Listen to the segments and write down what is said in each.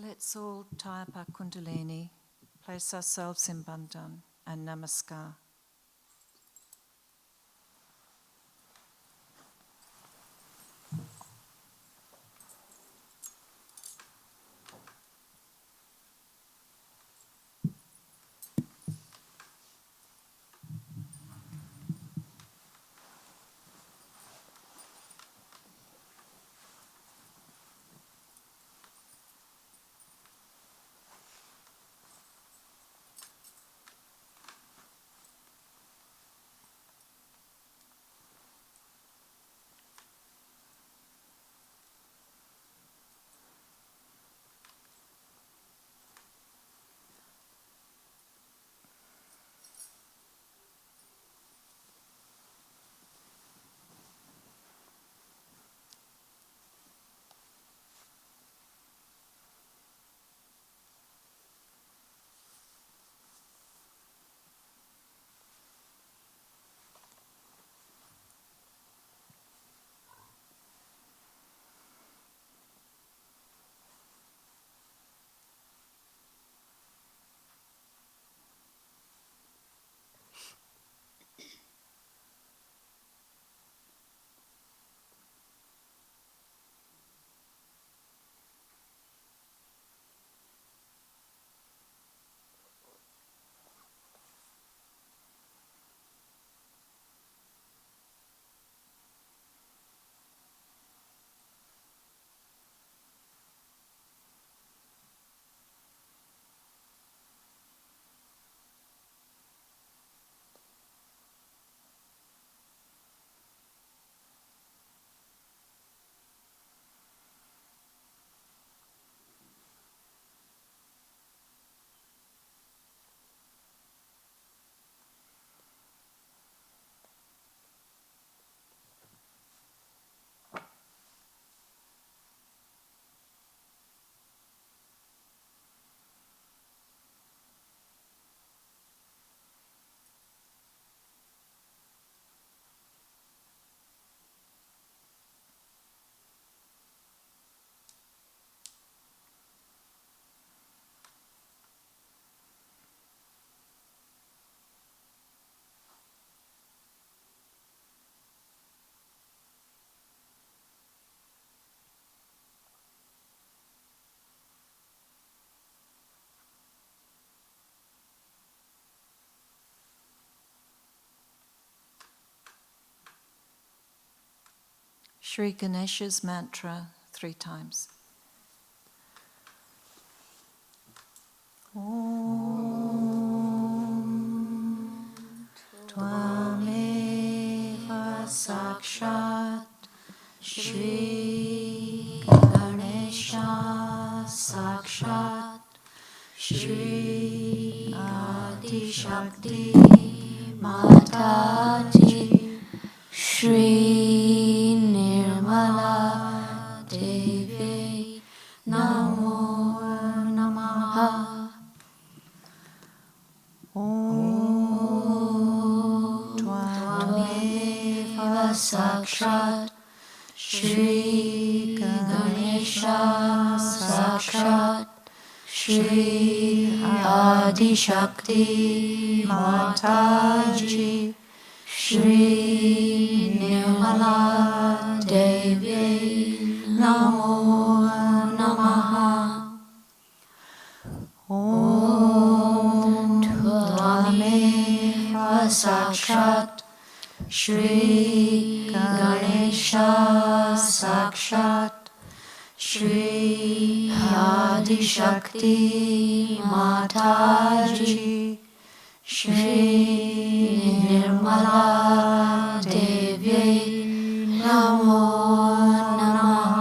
Let's all tie up our kundalini, place ourselves in bandhan and namaskar. Shri Ganesha's mantra 3 times. Om Tvameva Sakshat Shri Ganesha Sakshat Shri Adi Shakti Mataji Shri Nirmala Devi Namo Namaha. Om Tvameva Sakshat Shri Ganesha Sakshat Shri Adi Shakti Mataji Shri Nirmala Devi Namo Namaha. Om Tvameva Sakshat Shri Ganesha Sakshat Shri Adi Shakti Mataji Shri Nirmala Devi Namo Namaha.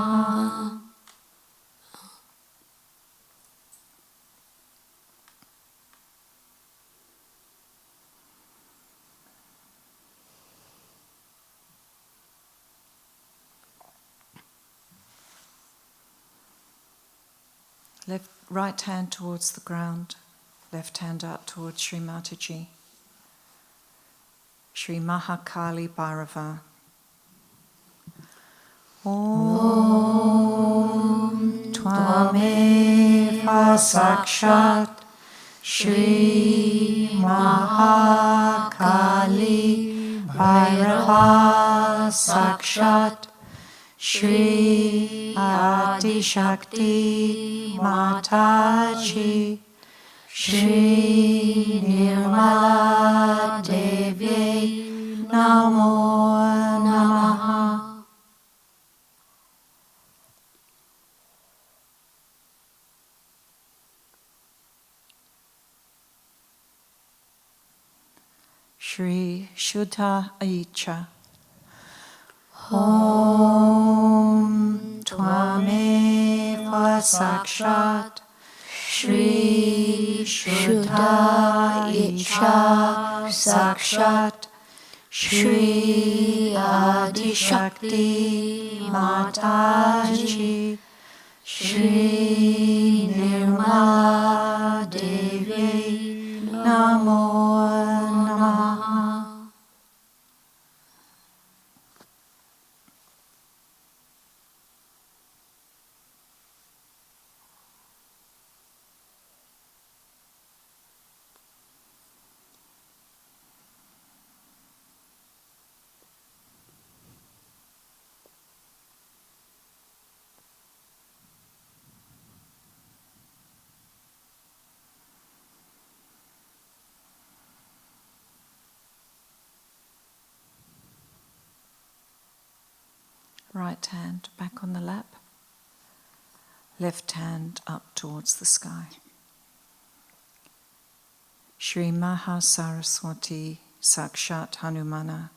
Right hand towards the ground, left hand out towards Shri Mataji. Shri Mahakali Bhairava. Om Tvameva Sakshat Shri Mahakali Bhairava Sakshat Shri Adishakti Mataji Shri Nirmala Devi Namo Namaha. Shri Shuddha Aicha Om Tvameva Sakshat Shri Shuddha Aicha Sakshat Shri Adishakti Mataji Shri Nirmala Devi Namo Namaha. Right hand back on the lap, left hand up towards the sky. Shri Mahasaraswati Sakshat Hanumana.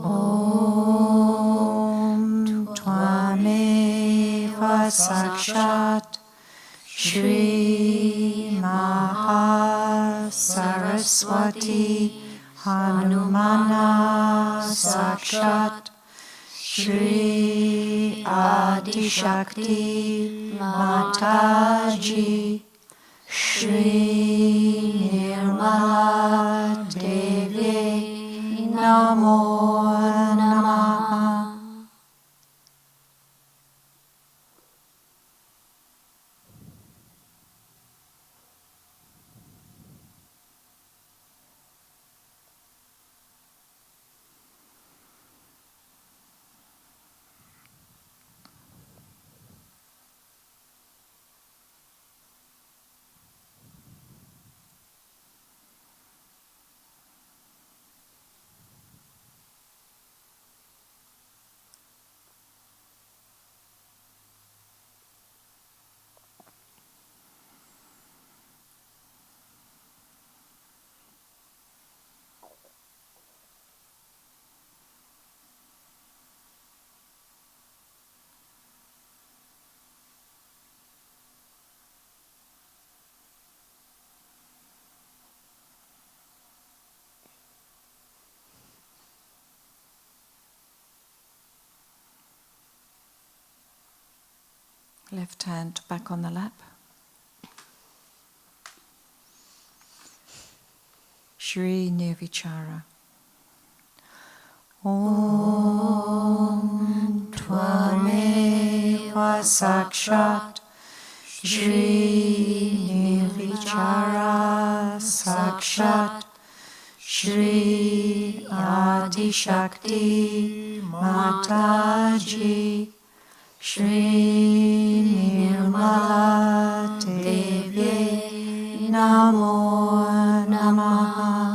Om Tvameva Sakshat Shri Mahasaraswati Hanumana Sakshat Shri Adishakti Mataji Shri Nirmala Devi Namo Namaha. Left hand back on the lap. Shri Nirvichara. Om Tvameva Sakshat Shri Nirvichara Sakshat Shri Adishakti Mataji Shri Nirmala Devi Namo Namaha.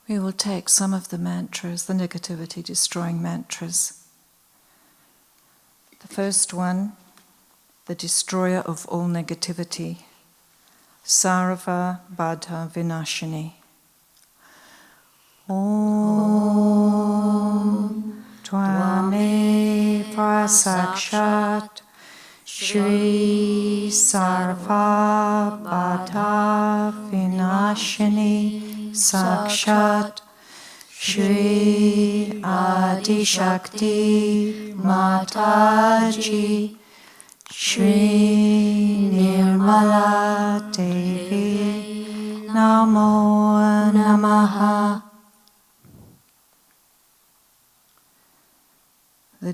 We will take some of the mantras, the negativity destroying mantras. The first one, the destroyer of all negativity, Sarva Baddha Vinashini. Om Tvameva Sakshat Shri Sarva Baddha Vinashini Sakshat Shri Adi Shakti Mataji Shri Nirmala Devi Namo Namaha. The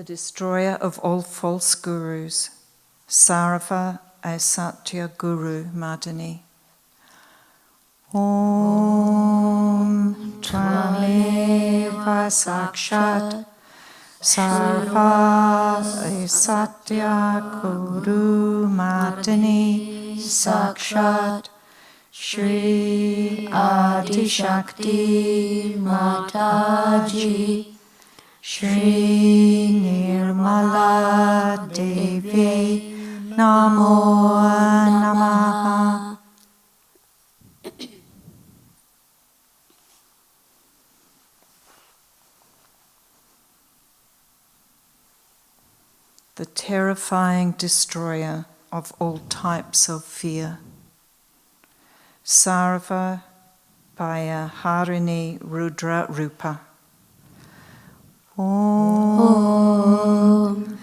destroyer of all false gurus, Sarva Asatya Guru Madani. Om Tvameva Sakshat Sarva Asatya Guru Madani Sakshat Shri Adi Shakti Mataji Shri Nirmala Devi Namo Namaha. The terrifying destroyer of all types of fear. Sarva Bhaya Harini Rudra Rupa. Om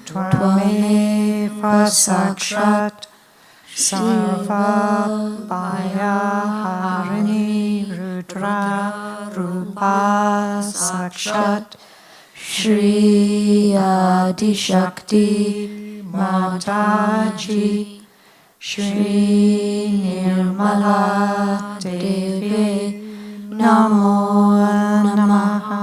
Tvameva Sakshat Sarva Bhaya Harini Rudra Rupa Sakshat Shri Adi Shakti Mataji Shri Nirmala Devi Namo Namaha.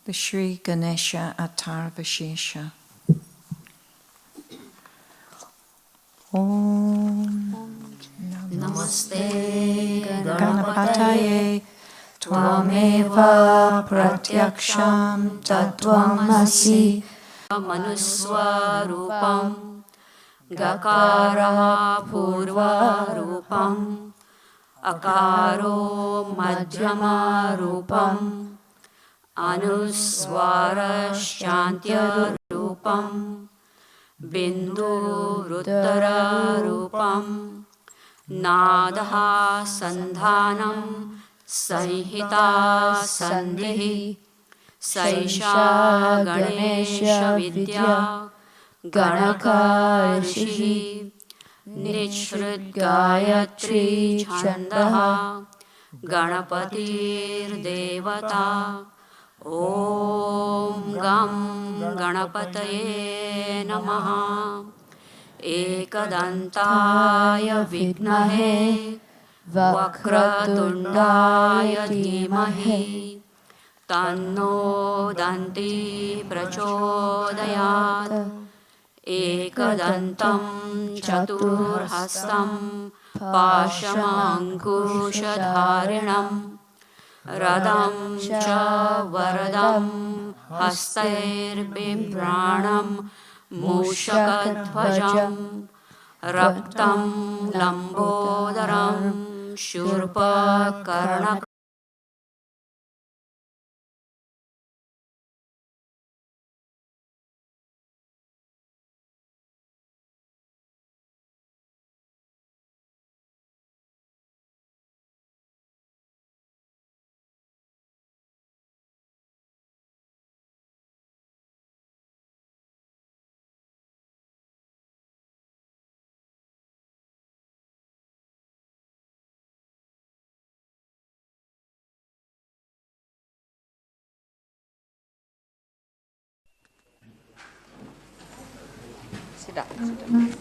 The Shri Ganesha Atharvashesha. Om Namaste Ganapataye Tvameva Pratyaksham Tattvamasi Manuswarupam Gakara Purvarupam Akaro Madhyamarupam Anuswara Shantya Rupam Bindu Ruttara Rupam Nadaha Sandhanam Sanhita Sandhi Saisha Ganesha Vidya Ganaka Nishrit Gayatri Chandaha Ganapatir Devata Om Gam Ganapataye Namaha Ekadantaya Vignahe Vakratundaya Dhimahi Tanno Danti Prachodayat Ekadantam Chaturhastam Pashamankushadharinam Radam cha varadam hastair bibranam mushakadhvajam raktam lambodaram shurpa karnak Sit down. Sit down.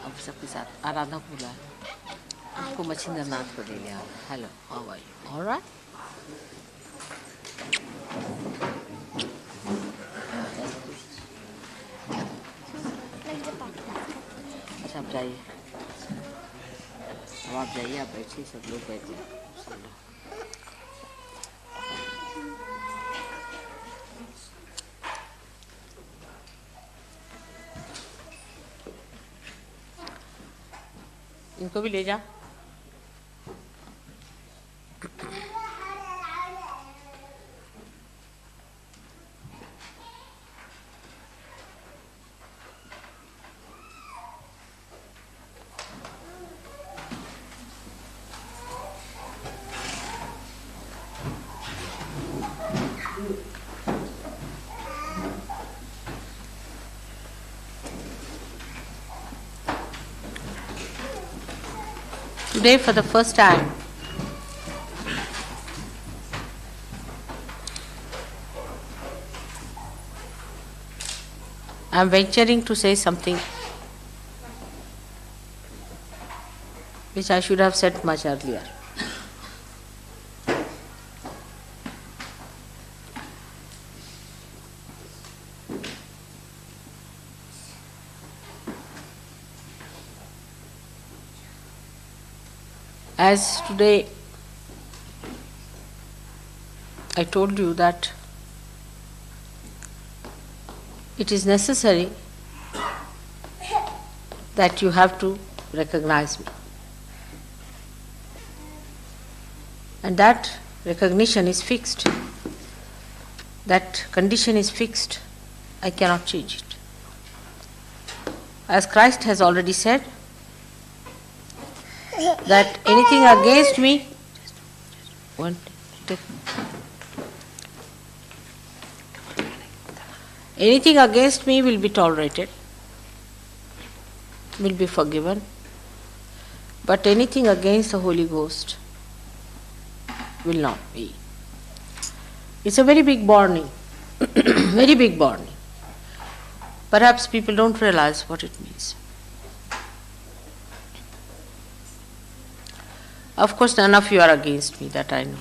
अब सबके साथ आराधना बोला आपको मच्छिंद्रनाथ को ले लिया hello how are you alright अच्छा आप जाइए अब आप जाइए आप बैठिए सब लोग बैठिए इनको भी ले जा Today, for the first time, I am venturing to say something which I should have said much earlier. As today I told you that it is necessary that you have to recognize me. And that recognition is fixed. That condition is fixed. I cannot change it. As Christ has already said, that anything against me, anything against me will be tolerated, will be forgiven, but anything against the Holy Ghost will not be. It's a very big warning, very big warning. Perhaps people don't realize what it means. Of course, none of you are against me, that I know.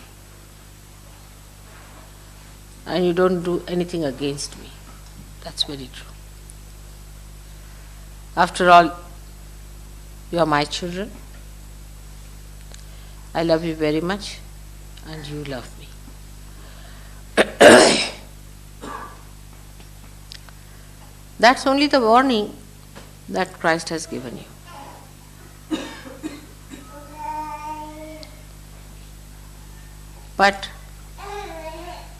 And you don't do anything against me. That's very true. After all, you are my children. I love you very much, and you love me. That's only the warning that Christ has given you. But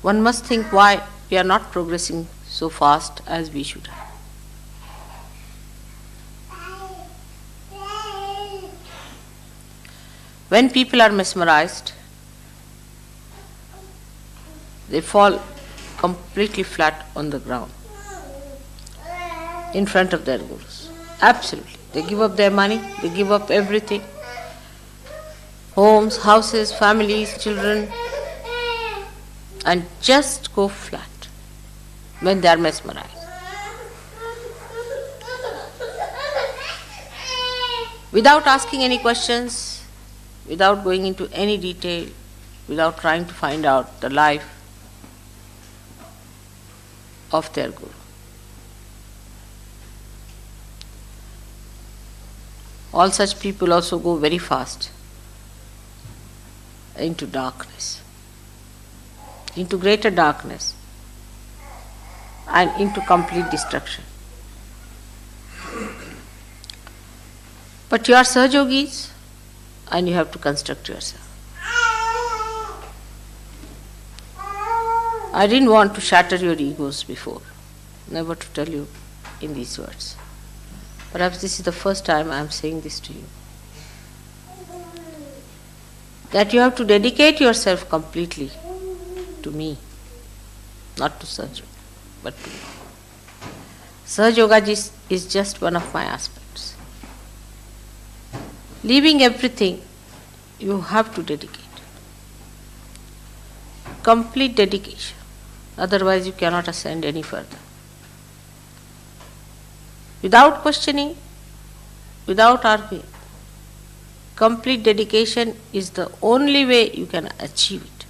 one must think why we are not progressing so fast as we should have. When people are mesmerized, they fall completely flat on the ground in front of their gurus. Absolutely. They give up their money, they give up everything. Homes, houses, families, children, and just go flat when they are mesmerized. Without asking any questions, without going into any detail, without trying to find out the life of their guru. All such people also go very fast into darkness, into greater darkness, and into complete destruction. But you are Sahajogis, and you have to construct yourself. I didn't want to shatter your egos before, never to tell you in these words. Perhaps this is the first time I am saying this to you. That you have to dedicate yourself completely to me, not to Sahaja, but to me. Sahaja Yoga is just one of my aspects. Leaving everything, you have to dedicate. Complete dedication. Otherwise, you cannot ascend any further. Without questioning, without arguing, complete dedication is the only way you can achieve it.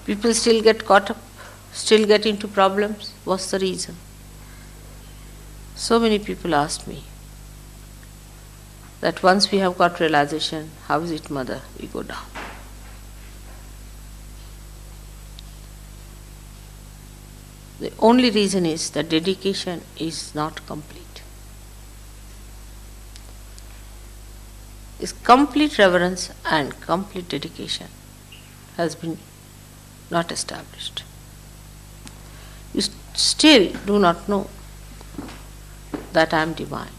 People still get caught up, still get into problems. What's the reason? So many people ask me that once we have got realization, how is it, Mother, we go down? The only reason is that dedication is not complete. This complete reverence and complete dedication has been not established. You still do not know that I am divine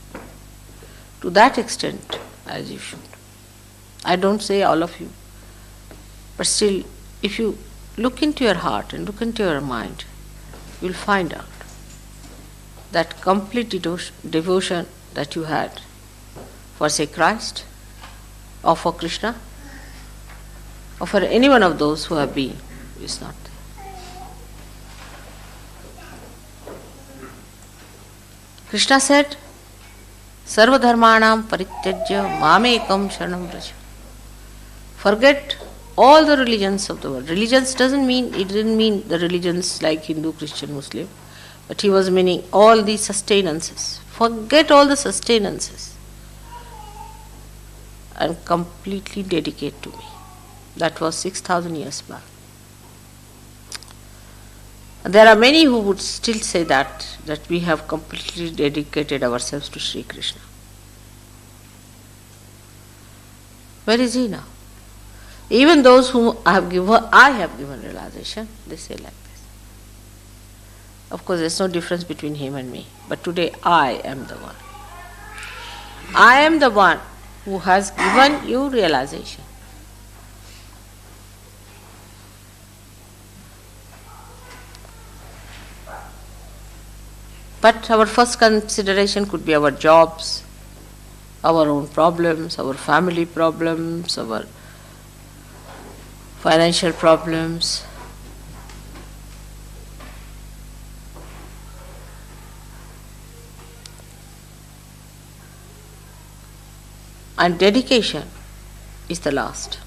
to that extent as you should. I don't say all of you, but still, if you look into your heart and look into your mind, you will find out that complete devotion that you had for, say, Christ, or for Krishna, or for any one of those who have been, is not there. Krishna said, Sarva dharmanam parityajya mamekam sharanam vraja. Forget all the religions of the world. Religions didn't mean the religions like Hindu, Christian, Muslim, but he was meaning all these sustenances. Forget all the sustenances and completely dedicate to me. That was 6,000 years back. There are many who would still say that we have completely dedicated ourselves to Sri Krishna. Where is he now? Even those whom I have given realization, they say like this. Of course, there is no difference between him and me. But today, I am the one. I am the one who has given you realization. But our first consideration could be our jobs, our own problems, our family problems, our financial problems. And dedication is the last.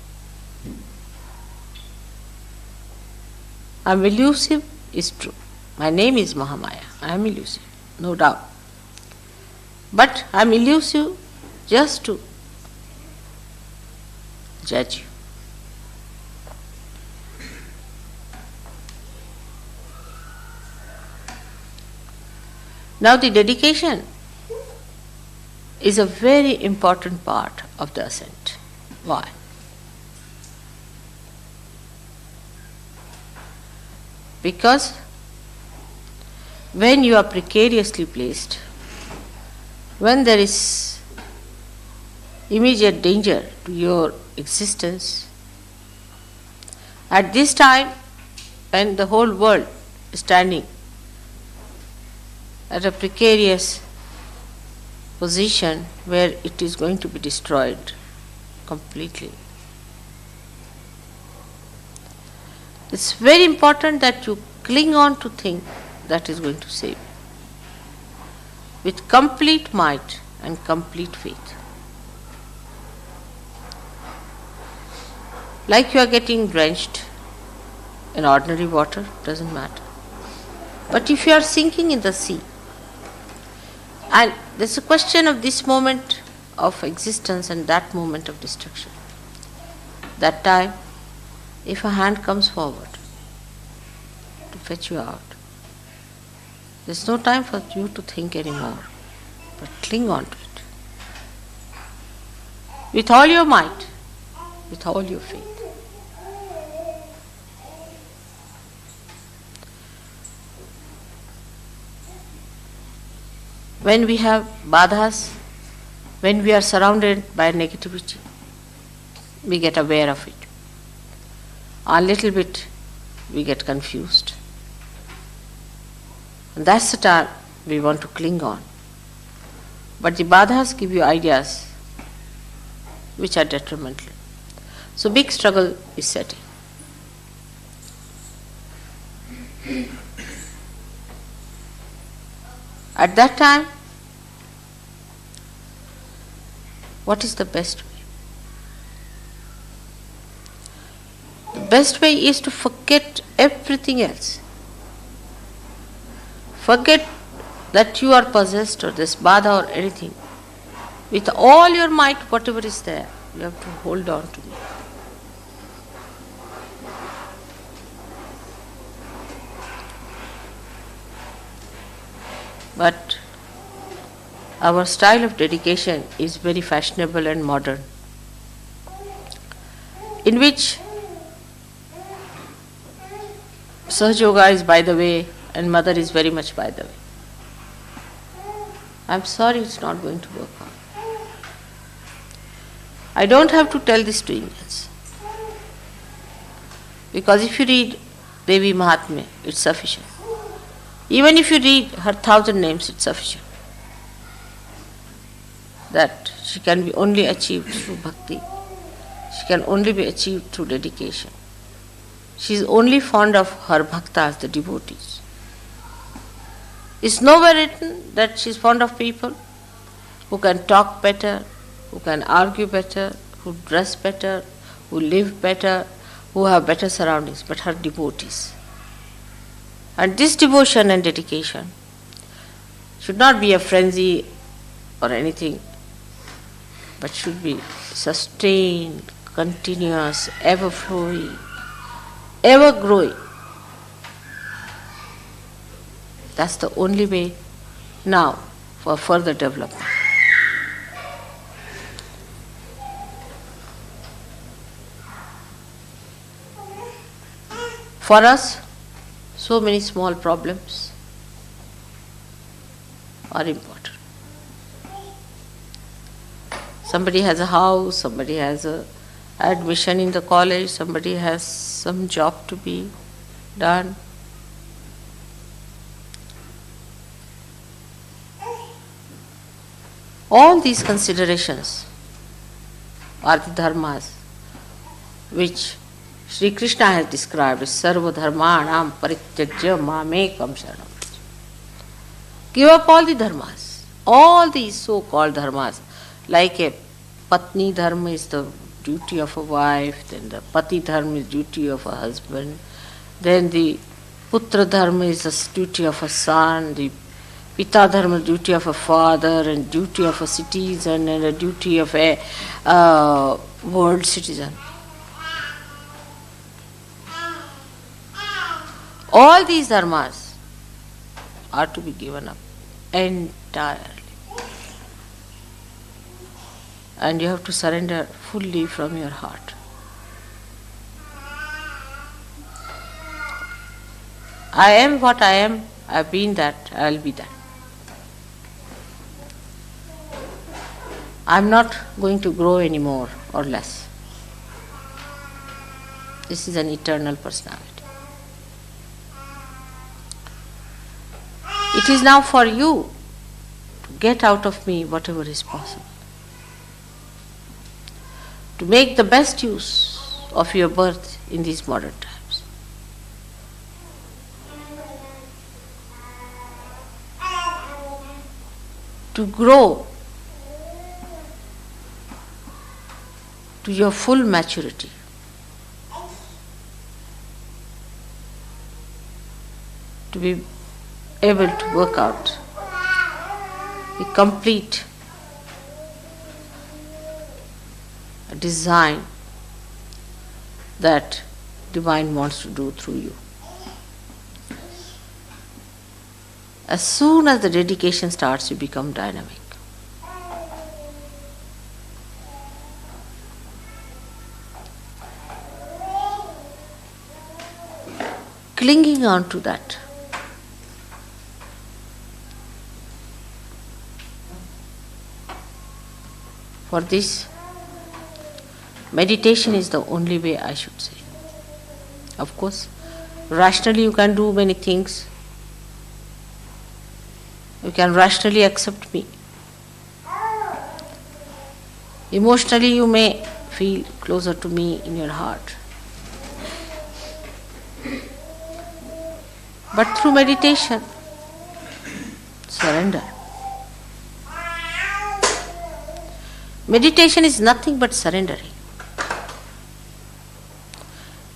I am elusive is true. My name is Mahamaya. I am elusive, no doubt. But I am elusive just to judge you. Now the dedication is a very important part of the ascent. Why? Because when you are precariously placed, when there is immediate danger to your existence, at this time when the whole world is standing at a precarious position where it is going to be destroyed completely, it's very important that you cling on to things that is going to save you with complete might and complete faith. Like you are getting drenched in ordinary water, doesn't matter. But if you are sinking in the sea, and there's a question of this moment of existence and that moment of destruction, that time, if a hand comes forward to fetch you out, there's no time for you to think anymore, but cling on to it. With all your might, with all your faith. When we have badhas, when we are surrounded by negativity, we get aware of it. A little bit we get confused. And that's the time we want to cling on. But the badhas give you ideas which are detrimental. So big struggle is setting. At that time, what is the best way? The best way is to forget everything else. Forget that you are possessed or this badha or anything. With all your might, whatever is there, you have to hold on to me. But our style of dedication is very fashionable and modern, in which Sahaja Yoga is by the way and Mother is very much by the way. I'm sorry, it's not going to work out. I don't have to tell this to Indians, because if you read Devi Mahatmya, it's sufficient. Even if you read her 1,000 names, it's sufficient. That she can be only achieved through bhakti. She can only be achieved through dedication. She is only fond of her bhaktas, the devotees. It's nowhere written that she is fond of people who can talk better, who can argue better, who dress better, who live better, who have better surroundings, but her devotees. And this devotion and dedication should not be a frenzy or anything, but should be sustained, continuous, ever flowing, ever growing. That's the only way now for further development. For us, so many small problems are important. Somebody has a house, somebody has a admission in the college, somebody has some job to be done. All these considerations are the dharmas which Sri Krishna has described as sarva dharmanam parityajya mamekam sharanam. Give up all the dharmas, all these so-called dharmas, like a patni dharma is the duty of a wife, then the pati dharma is duty of a husband, then the putra dharma is the duty of a son, the pita dharma duty of a father, and duty of a citizen, and a duty of a world citizen. All these dharmas are to be given up entirely. And you have to surrender fully from your heart. I am what I am, I have been that, I will be that. I am not going to grow any more or less. This is an eternal personality. It is now for you to get out of me whatever is possible, to make the best use of your birth in these modern times. To grow to your full maturity. To be able to work out the complete design that Divine wants to do through you. As soon as the dedication starts, you become dynamic. Clinging on to that. For this, meditation is the only way, I should say. Of course, rationally you can do many things. You can rationally accept me. Emotionally you may feel closer to me in your heart. But through meditation, surrender. Meditation is nothing but surrendering.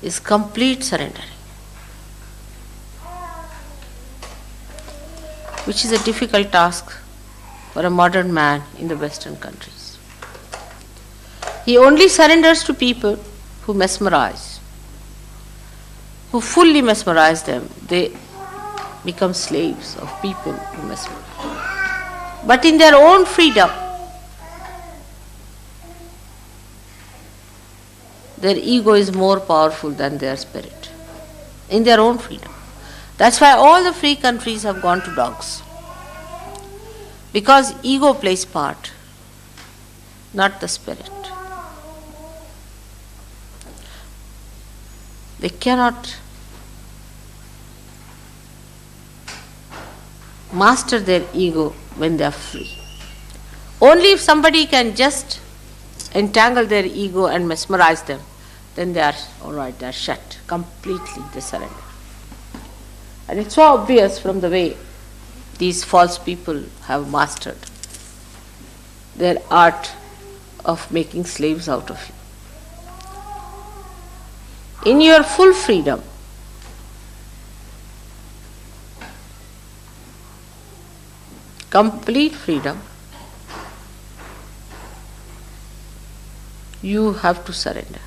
Is complete surrendering, which is a difficult task for a modern man in the Western countries. He only surrenders to people who mesmerize, who fully mesmerize them. They become slaves of people who mesmerize. But in their own freedom, their ego is more powerful than their spirit. In their own freedom. That's why all the free countries have gone to dogs. Because ego plays part, not the spirit. They cannot master their ego when they are free. Only if somebody can just entangle their ego and mesmerize them, then they are all right, they are shut completely, they surrender. And it's so obvious from the way these false people have mastered their art of making slaves out of you. In your full freedom, complete freedom, you have to surrender.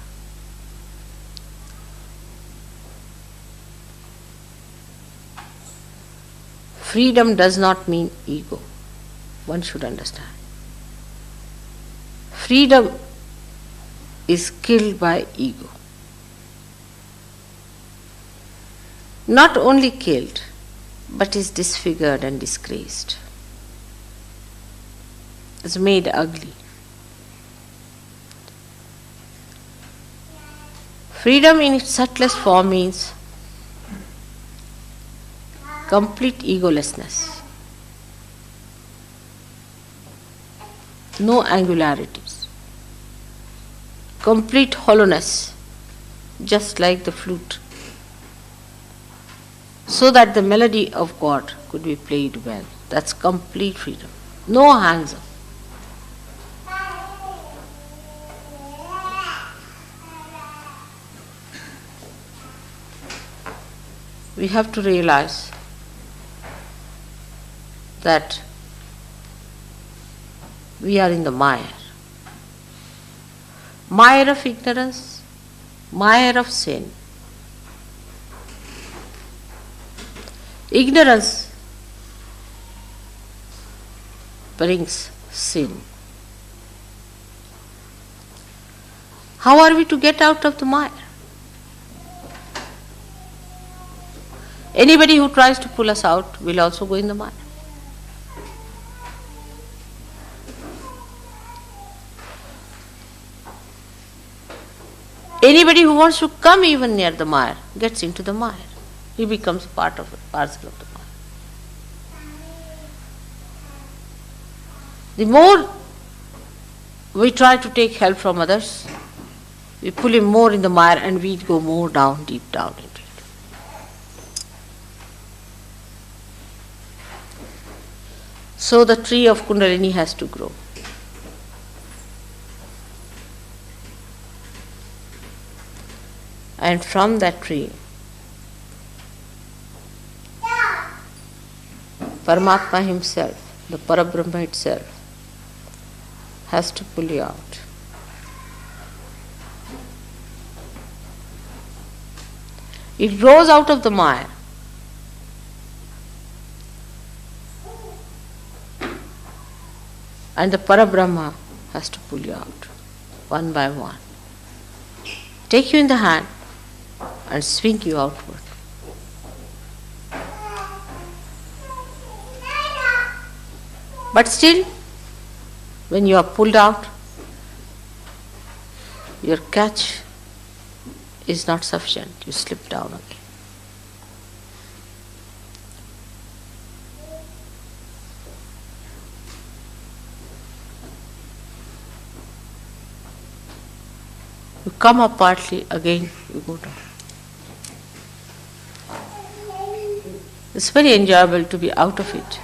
Freedom does not mean ego. One should understand. Freedom is killed by ego. Not only killed, but is disfigured and disgraced. Is made ugly. Freedom in its subtlest form means complete egolessness. No angularities. Complete hollowness, just like the flute, so that the melody of God could be played well. That's complete freedom. No hands up. We have to realize that we are in the mire. Mire of ignorance, mire of sin. Ignorance brings sin. How are we to get out of the mire? Anybody who tries to pull us out will also go in the mire. Anybody who wants to come even near the mire gets into the mire. He becomes part of it, parcel of the mire. The more we try to take help from others, we pull him more in the mire and we go more down, deep down into it. So the tree of Kundalini has to grow. And from that tree, Paramatma himself, the Parabrahma itself, has to pull you out. It grows out of the mire. And the Parabrahma has to pull you out, one by one. Take you in the hand and swing you outward. But still, when you are pulled out, your catch is not sufficient. You slip down again. You come up partly, again you go down. It's very enjoyable to be out of it.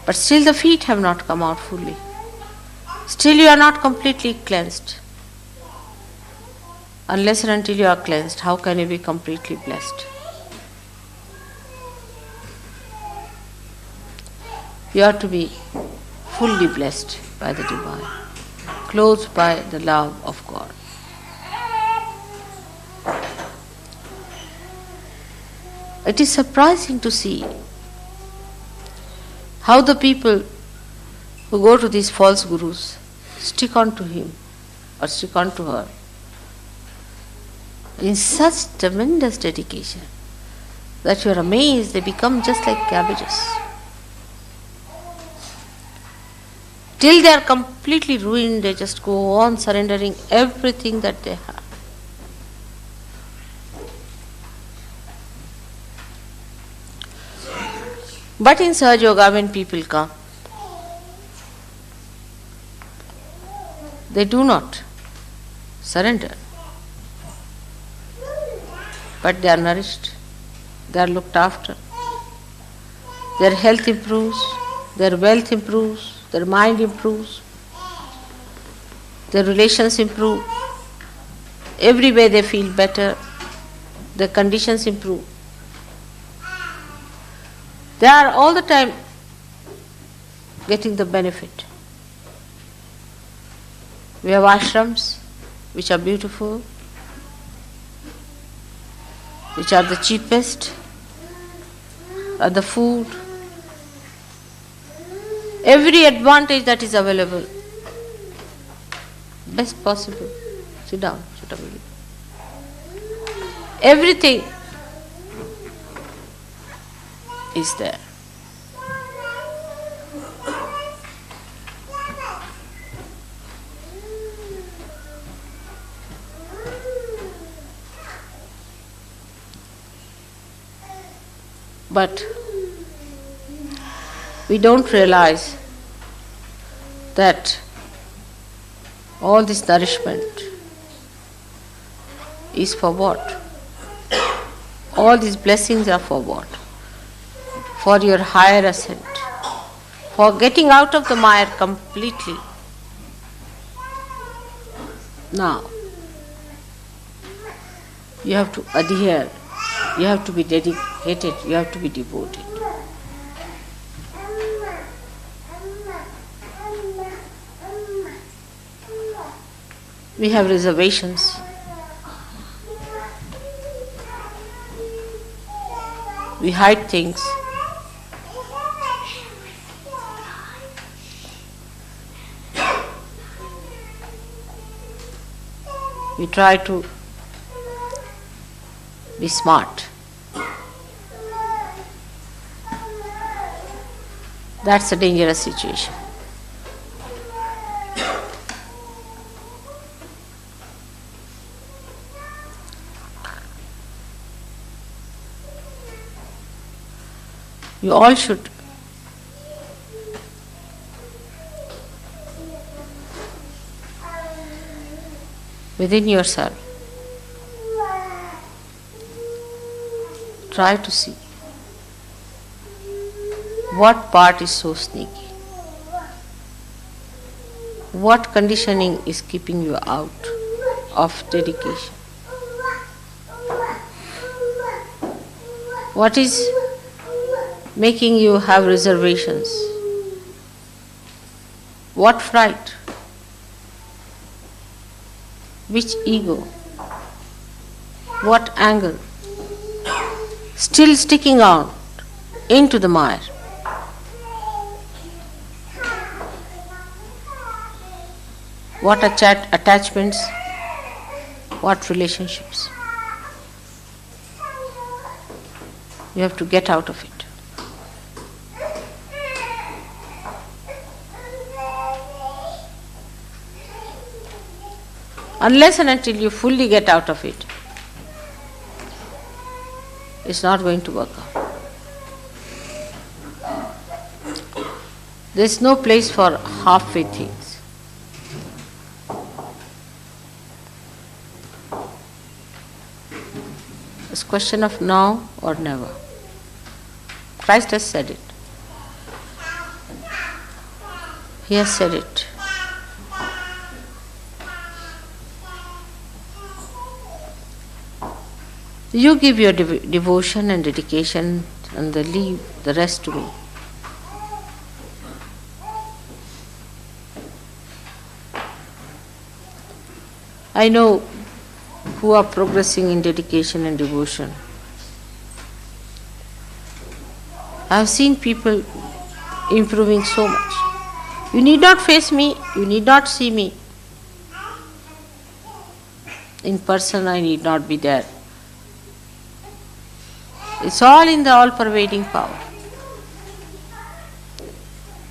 But still the feet have not come out fully. Still you are not completely cleansed. Unless and until you are cleansed, how can you be completely blessed? You are to be fully blessed by the Divine, clothed by the love of God. It is surprising to see how the people who go to these false gurus stick on to him or stick on to her in such tremendous dedication that you are amazed they become just like cabbages. Till they are completely ruined, they just go on surrendering everything that they have. But in Sahaja Yoga, when people come, they do not surrender. But they are nourished, they are looked after. Their health improves, their wealth improves, their mind improves, their relations improve. Every way they feel better, their conditions improve. They are all the time getting the benefit. We have ashrams which are beautiful, which are the cheapest, are the food, every advantage that is available, best possible. Sit down, everything is there. But we don't realize that all this nourishment is for what? All these blessings are for what? For your higher ascent, for getting out of the mire completely. Now, you have to adhere, you have to be dedicated, you have to be devoted. We have reservations. We hide things. We try to be smart. That's a dangerous situation. You all should within yourself try to see what part is so sneaky, what conditioning is keeping you out of dedication, what is making you have reservations, what fright, which ego, what angle, still sticking out into the mire. What attachments, what relationships. You have to get out of it. Unless and until you fully get out of it, it's not going to work out. There's no place for halfway things. It's a question of now or never. Christ has said it. He has said it. You give your devotion and dedication and leave the rest to me. I know who are progressing in dedication and devotion. I have seen people improving so much. You need not face me, you need not see me. In person, I need not be there. It's all in the all-pervading power.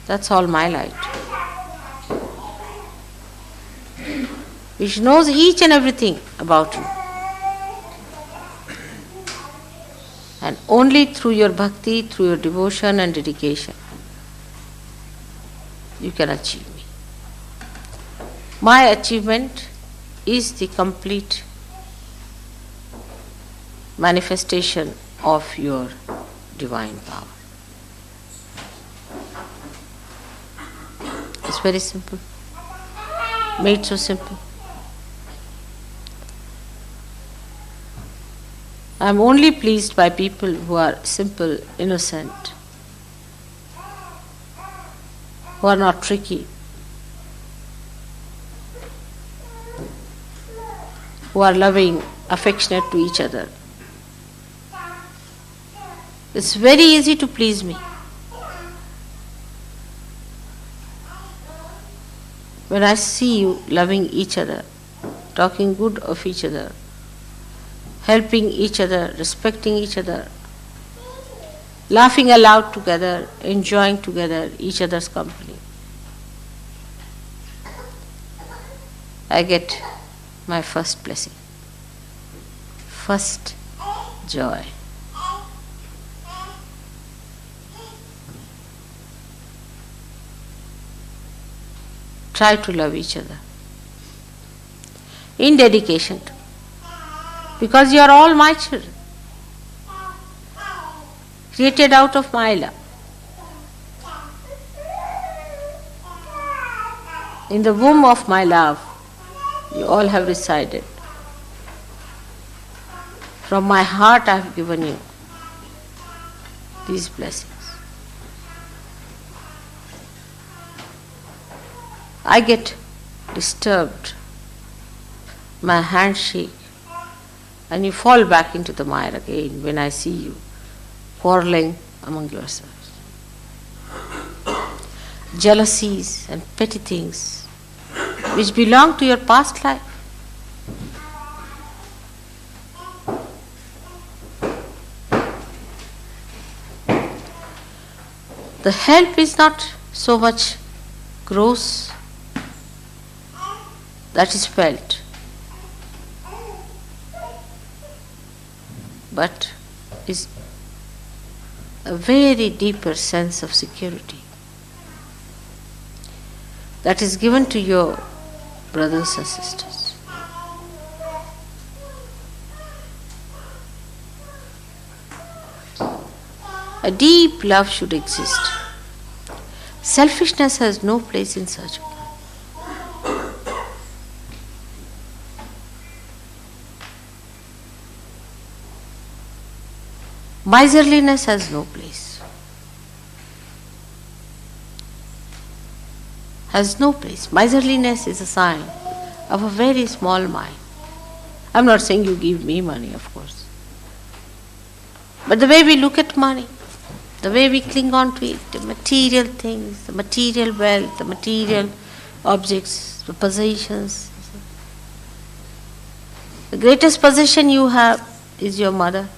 That's all my light. Which knows each and everything about you. And only through your bhakti, through your devotion and dedication, you can achieve me. My achievement is the complete manifestation of your divine power. It's very simple. Made so simple. I am only pleased by people who are simple, innocent, who are not tricky, who are loving, affectionate to each other. It's very easy to please me. When I see you loving each other, talking good of each other, helping each other, respecting each other, laughing aloud together, enjoying together each other's company, I get my first blessing, first joy. Try to love each other in dedication to, because you are all my children, created out of my love. In the womb of my love, you all have resided. From my heart I have given you these blessings. I get disturbed, my hands shake, and you fall back into the mire again when I see you quarreling among yourselves. Jealousies and petty things which belong to your past life. The help is not so much gross that is felt, but is a very deeper sense of security that is given to your brothers and sisters. A deep love should exist. Selfishness has no place in such. Miserliness has no place. Has no place. Miserliness is a sign of a very small mind. I'm not saying you give me money, of course. But the way we look at money, the way we cling on to it, the material things, the material wealth, the material objects, the possessions. The greatest possession you have is your mother.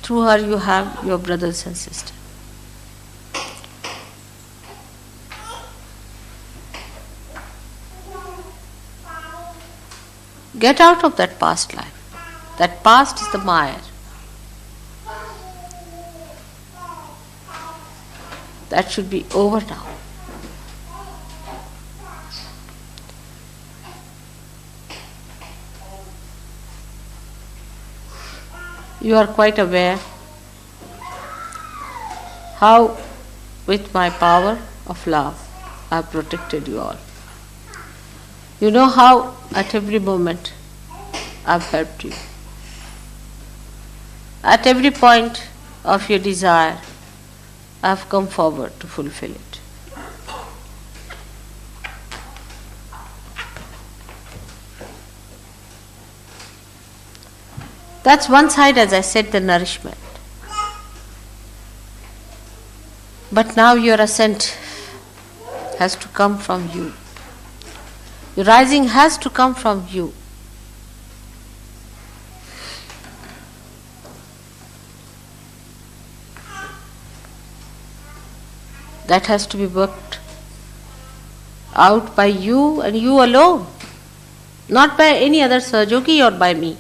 Through her you have your brothers and sisters. Get out of that past life. That past is the Maya. That should be over now. You are quite aware how, with my power of love, I have protected you all. You know how, at every moment, I have helped you. At every point of your desire, I have come forward to fulfill it. That's one side, as I said, the nourishment. But now your ascent has to come from you. Your rising has to come from you. That has to be worked out by you and you alone, not by any other Sahajogi or by me.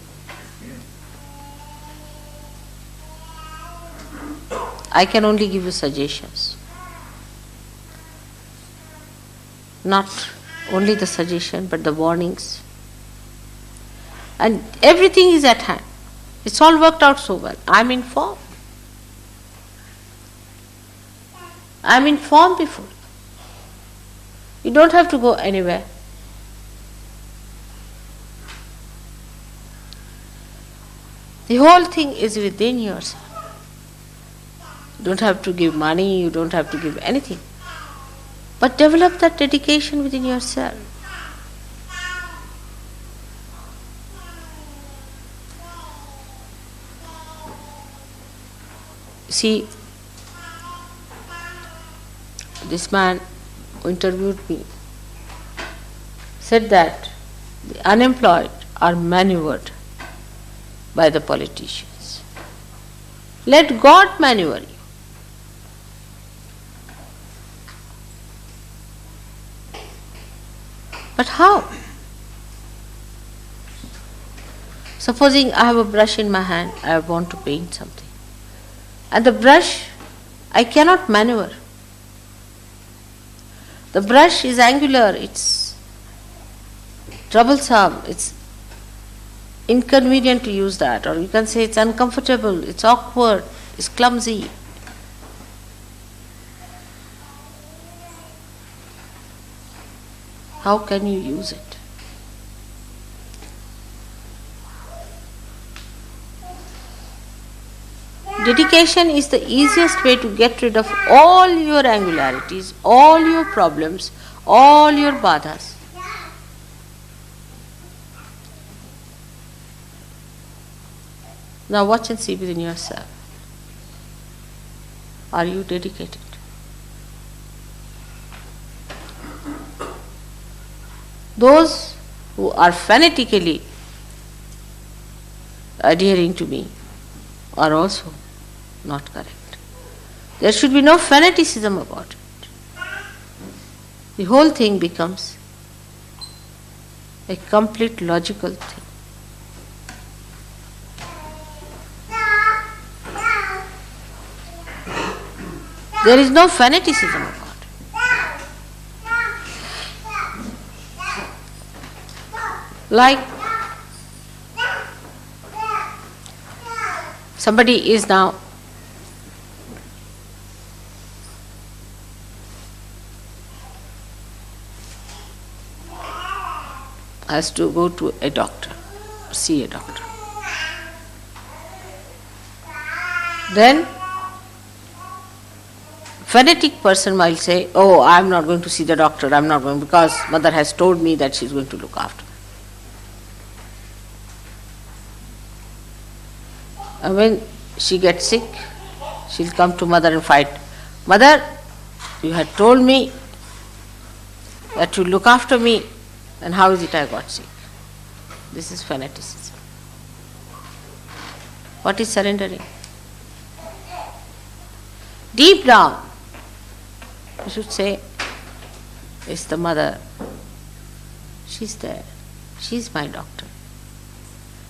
I can only give you suggestions. Not only the suggestion, but the warnings. And everything is at hand. It's all worked out so well. I'm informed. I'm informed before. You don't have to go anywhere. The whole thing is within yourself. You don't have to give money, you don't have to give anything. But develop that dedication within yourself. See, this man who interviewed me said that the unemployed are maneuvered by the politicians. Let God maneuver you. But how? Supposing I have a brush in my hand, I want to paint something. And the brush, I cannot maneuver. The brush is angular, it's troublesome, it's inconvenient to use that, or you can say it's uncomfortable, it's awkward, it's clumsy. How can you use it? Dedication is the easiest way to get rid of all your angularities, all your problems, all your badhas. Now watch and see within yourself. Are you dedicated? Those who are fanatically adhering to me are also not correct. There should be no fanaticism about it. The whole thing becomes a complete logical thing. There is no fanaticism about it. Like somebody is now has to go to a doctor, see a doctor. Then fanatic person might say, oh, I am not going to see the doctor, I am not going because mother has told me that she is going to look after me. And when she gets sick, she'll come to mother and fight. Mother, you had told me that you look after me, and how is it I got sick? This is fanaticism. What is surrendering? Deep down, you should say, it's the mother. She's there. She's my doctor.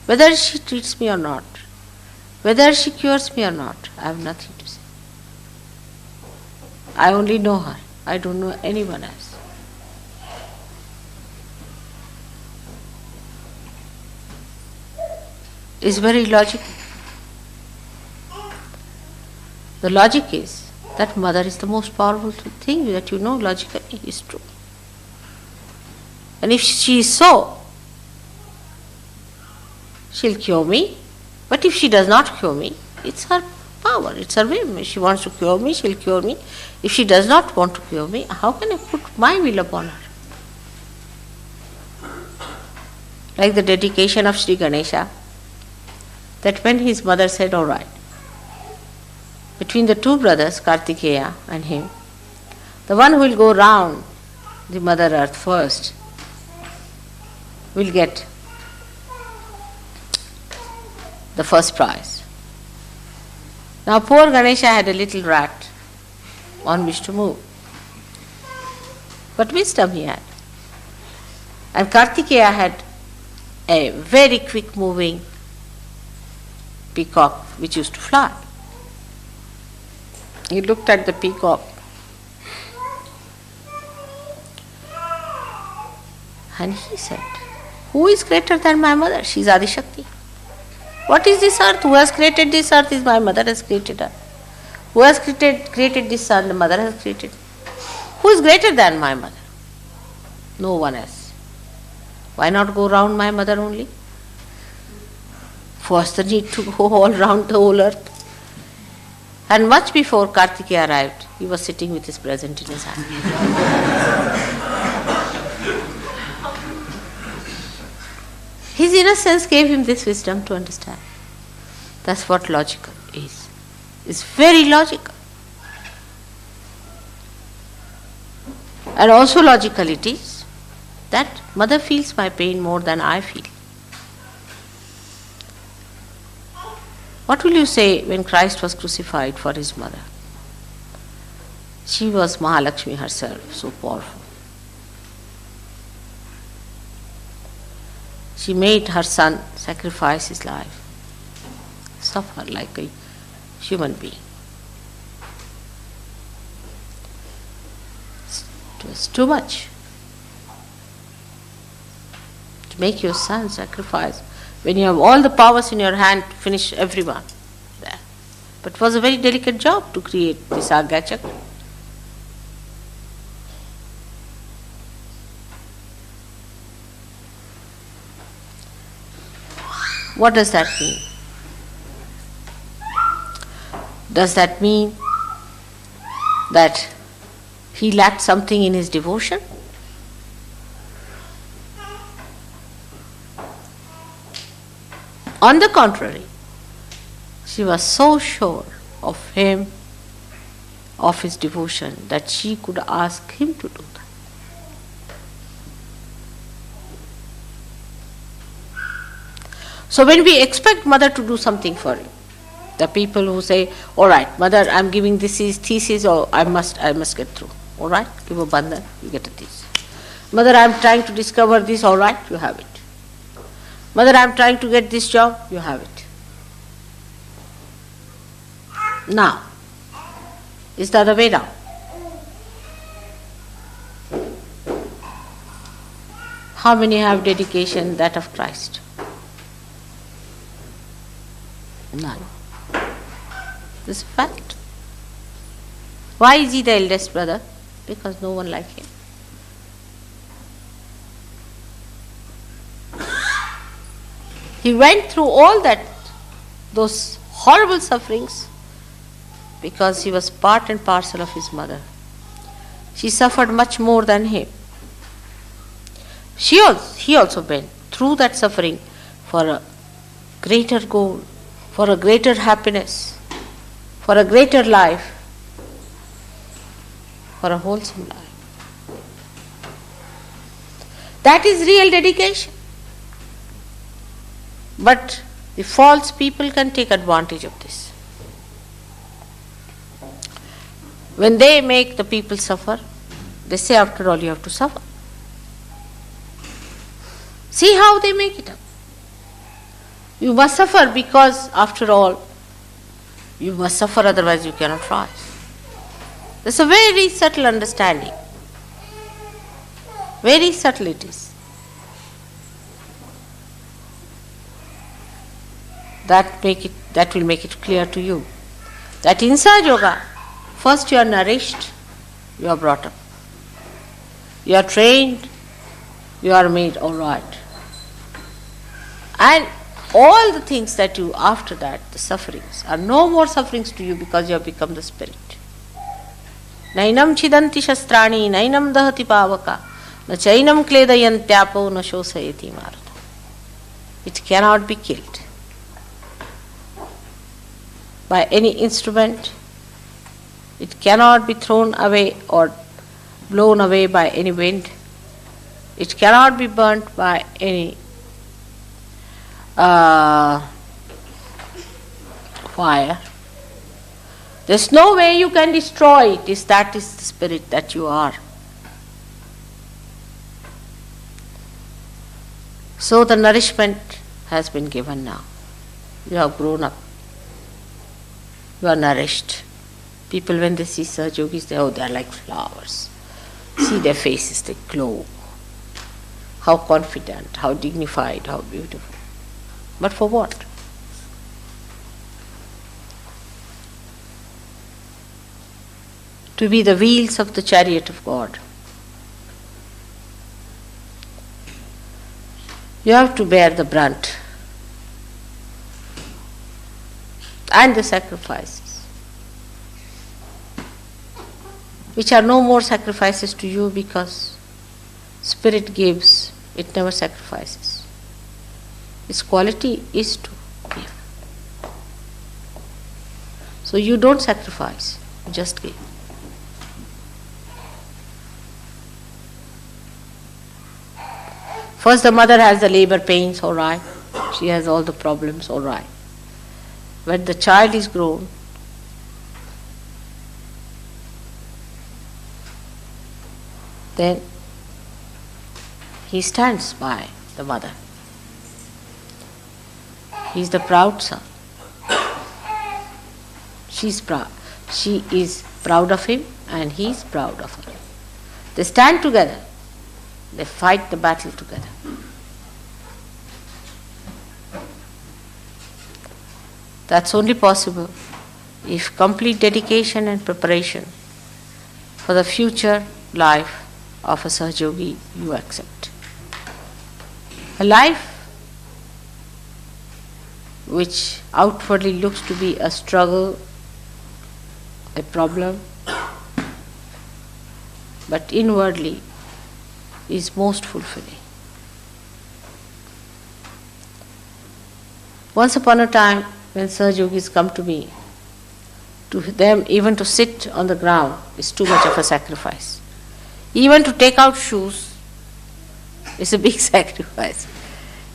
Whether she treats me or not, whether she cures me or not, I have nothing to say. I only know her. I don't know anyone else. It's very logical. The logic is that mother is the most powerful thing that you know logically is true. And if she is so, she'll cure me. But if she does not cure me, it's her power, it's her whim. If she wants to cure me, she'll cure me. If she does not want to cure me, how can I put my will upon her? Like the dedication of Sri Ganesha, that when his mother said, all right, between the two brothers, Kartikeya and him, the one who will go round the Mother Earth first will get the first prize. Now poor Ganesha had a little rat on which to move. But wisdom he had. And Kartikeya had a very quick moving peacock which used to fly. He looked at the peacock and he said, who is greater than my mother? She is Adi Shakti. What is this earth? Who has created this earth? Is my mother has created her. Who has created this sun? The mother has created. Who is greater than my mother? No one else. Why not go round my mother only? What's the need to go all round the whole earth? And much before Kartikeya arrived, he was sitting with his present in his hand. His innocence gave him this wisdom to understand. That's what logical is. It's very logical. And also logical it is that mother feels my pain more than I feel. What will you say when Christ was crucified for his mother? She was Mahalakshmi herself, so powerful. She made her son sacrifice his life, suffer like a human being. It was too much to make your son sacrifice when you have all the powers in your hand to finish everyone there. But it was a very delicate job to create this Agya Chakra. What does that mean? Does that mean that he lacked something in his devotion? On the contrary, she was so sure of him, of his devotion, that she could ask him to do that. So when we expect mother to do something for you, the people who say, all right, mother, I'm giving this thesis, or I must get through. All right, give a bandhan, you get a thesis. Mother, I'm trying to discover this, all right, you have it. Mother, I'm trying to get this job, you have it. Now, is the other way down? How many have dedication that of Christ? None. This is a fact. Why is he the eldest brother? Because no one like him. He went through all that, those horrible sufferings, because he was part and parcel of his mother. She suffered much more than him. He also went through that suffering for a greater goal, for a greater happiness, for a greater life, for a wholesome life. That is real dedication. But the false people can take advantage of this. When they make the people suffer, they say, after all, you have to suffer. See how they make it up. You must suffer because, after all, you must suffer, otherwise you cannot rise. There's a very subtle understanding. Very subtle it is. That will make it clear to you that in Sahaja Yoga, first you are nourished, you are brought up. You are trained, you are made all right. And all the things that you, after that, the sufferings, are no more sufferings to you because you have become the spirit. Nainam chidanti shastrani, nainam dahati pavaka, na chainam kledayantyapo, na shosayati marata. It cannot be killed by any instrument. It cannot be thrown away or blown away by any wind. It cannot be burnt by any fire. There's no way you can destroy it. That is the spirit that you are. So the nourishment has been given now. You have grown up. You are nourished. People, when they see Sahaja Yogis, they are like flowers. See their faces, they glow. How confident, how dignified, how beautiful. But for what? To be the wheels of the chariot of God. You have to bear the brunt and the sacrifices, which are no more sacrifices to you because Spirit gives, it never sacrifices. Its quality is to give. So you don't sacrifice, you just give. First the mother has the labor pains, all right. She has all the problems, all right. When the child is grown, then he stands by the mother. He is the proud son. She's proud. She is proud of him and he is proud of her. They stand together. They fight the battle together. That's only possible if complete dedication and preparation for the future life of a Sahaja Yogi you accept. A life which outwardly looks to be a struggle, a problem, but inwardly is most fulfilling. Once upon a time, when Sahaja Yogis come to me, to them even to sit on the ground is too much of a sacrifice. Even to take out shoes is a big sacrifice.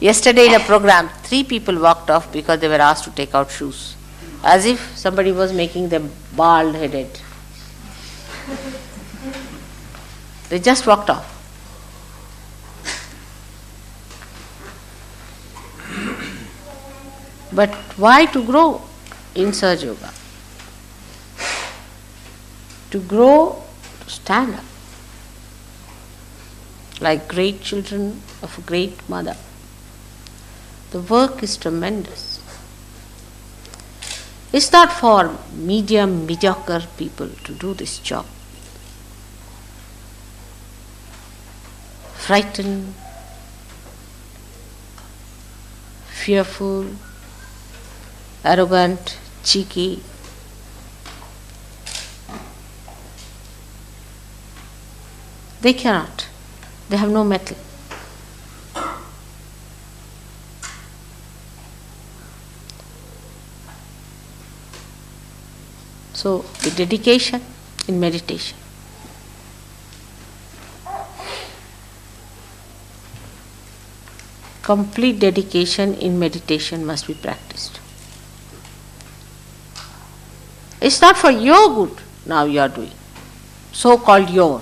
Yesterday in a program, 3 people walked off because they were asked to take out shoes, as if somebody was making them bald-headed. They just walked off. But why to grow in Sahaja Yoga? To grow, to stand up like great children of a great mother. The work is tremendous. It's not for mediocre people to do this job. Frightened, fearful, arrogant, cheeky. They cannot. They have no mettle. So, the dedication in meditation. Complete dedication in meditation must be practiced. It's not for your good now you are doing, so-called your.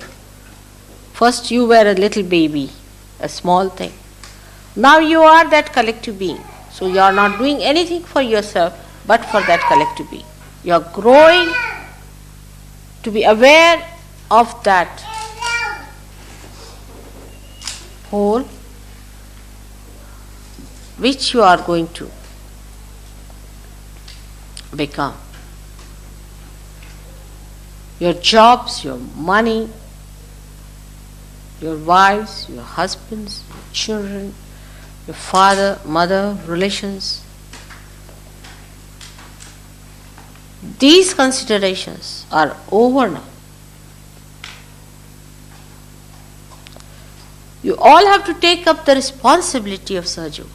First you were a little baby, a small thing. Now you are that collective being. So you are not doing anything for yourself but for that collective being. You are growing to be aware of that whole which you are going to become. Your jobs, your money, your wives, your husbands, your children, your father, mother, relations. These considerations are over now. You all have to take up the responsibility of Sahaja Yoga.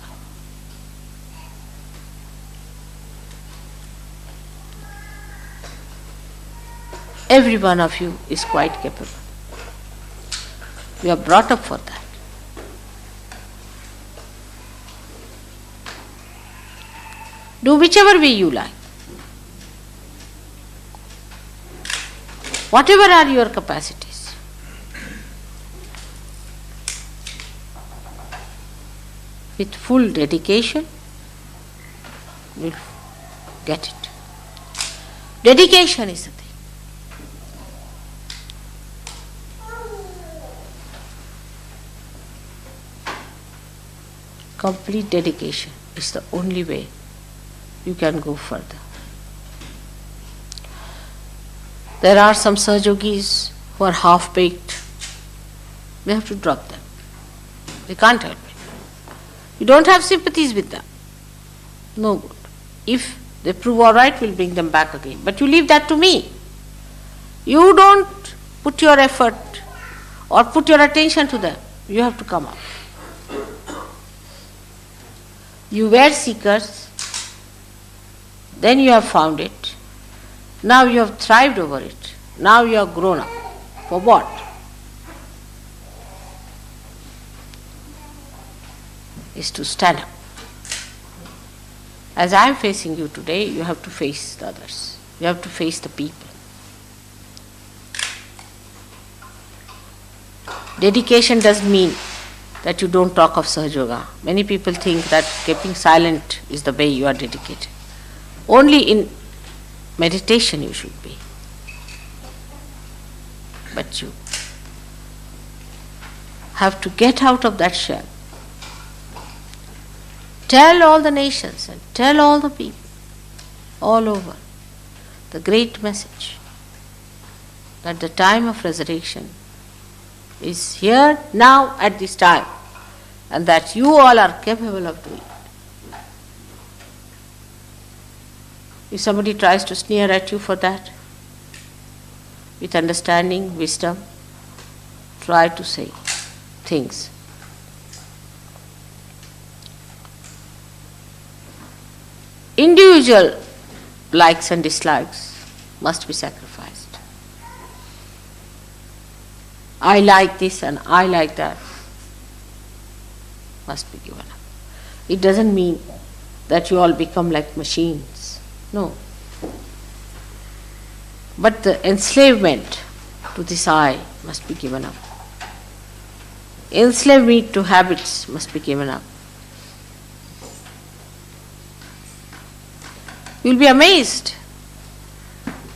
Every one of you is quite capable. You are brought up for that. Do whichever way you like. Whatever are your capacities. With full dedication, you will get it. Dedication is the thing. Complete dedication is the only way you can go further. There are some Sahaja Yogis who are half-baked. We have to drop them. They can't help it. You don't have sympathies with them. No good. If they prove all right, we'll bring them back again. But you leave that to me. You don't put your effort or put your attention to them. You have to come up. You were seekers, then you have found it. Now you have thrived over it. Now you have grown up. For what? Is to stand up. As I am facing you today, you have to face the others. You have to face the people. Dedication does mean that you don't talk of Sahaja Yoga. Many people think that keeping silent is the way you are dedicated. Only in meditation you should be. But you have to get out of that shell. Tell all the nations and tell all the people all over the great message that the time of resurrection is here now at this time, and that you all are capable of doing it. If somebody tries to sneer at you for that, with understanding, wisdom, try to say things. Individual likes and dislikes must be sacrificed. I like this and I like that must be given up. It doesn't mean that you all become like machines. No. But the enslavement to this I must be given up. Enslavement to habits must be given up. You will be amazed.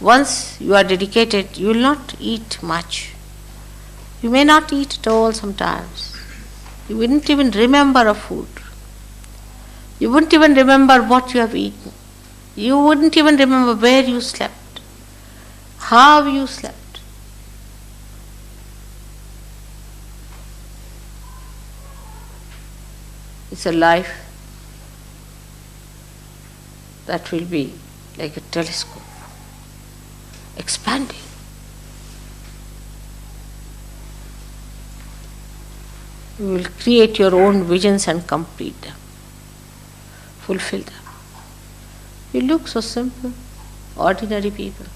Once you are dedicated, you will not eat much. You may not eat at all sometimes. You wouldn't even remember a food. You wouldn't even remember what you have eaten. You wouldn't even remember where you slept, how you slept. It's a life that will be like a telescope, expanding. You will create your own visions and complete them, fulfill them. You look so simple, ordinary people,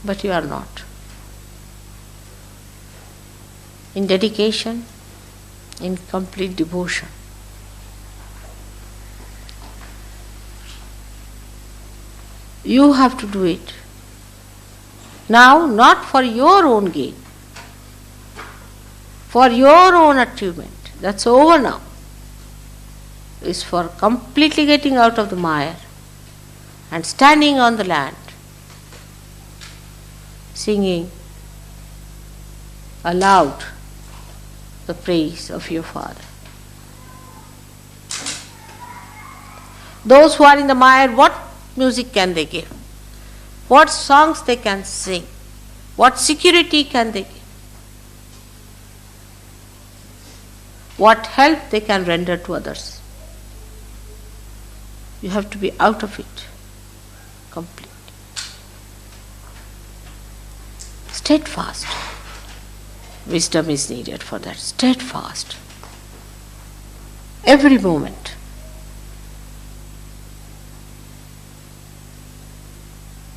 but you are not. In dedication, in complete devotion, you have to do it. Now, not for your own gain, for your own achievement. That's over now. is for completely getting out of the mire and standing on the land, singing aloud the praise of your Father. Those who are in the mire, what music can they give? What songs they can sing? What security can they give? What help they can render to others? You have to be out of it completely. Steadfast. Wisdom is needed for that. Steadfast. Every moment.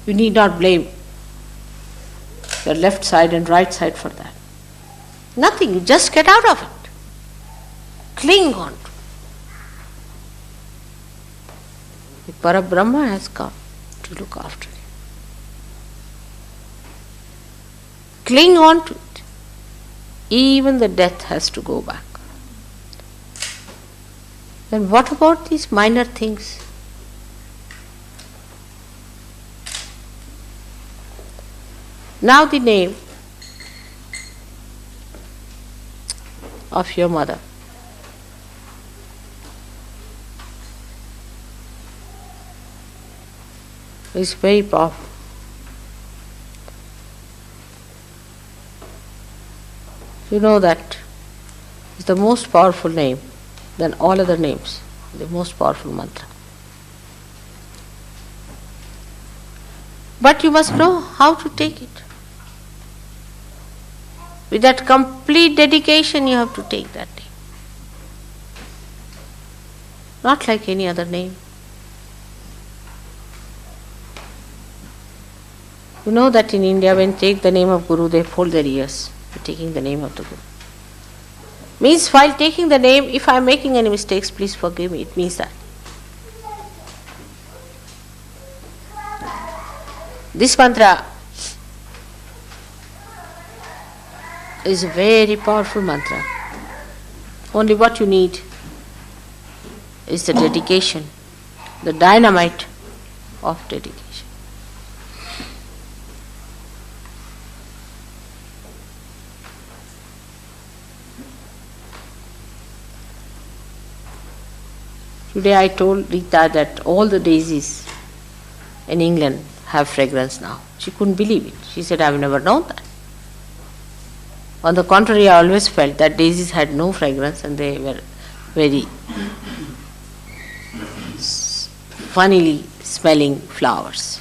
You need not blame your left side and right side for that. Nothing. You just get out of it. Cling on to it. The Parabrahma has come to look after you. Cling on to it. Even the death has to go back. Then what about these minor things? Now the name of your mother. Is very powerful. You know that is the most powerful name than all other names, the most powerful mantra. But you must know how to take it. With that complete dedication, you have to take that name. Not like any other name. You know that in India, when they take the name of Guru, they fold their ears for taking the name of the Guru. Means while taking the name, if I am making any mistakes, please forgive me. It means that. This mantra is a very powerful mantra. Only what you need is the dedication, the dynamite of dedication. Today I told Rita that all the daisies in England have fragrance now. She couldn't believe it. She said, I've never known that. On the contrary, I always felt that daisies had no fragrance and they were very funnily smelling flowers.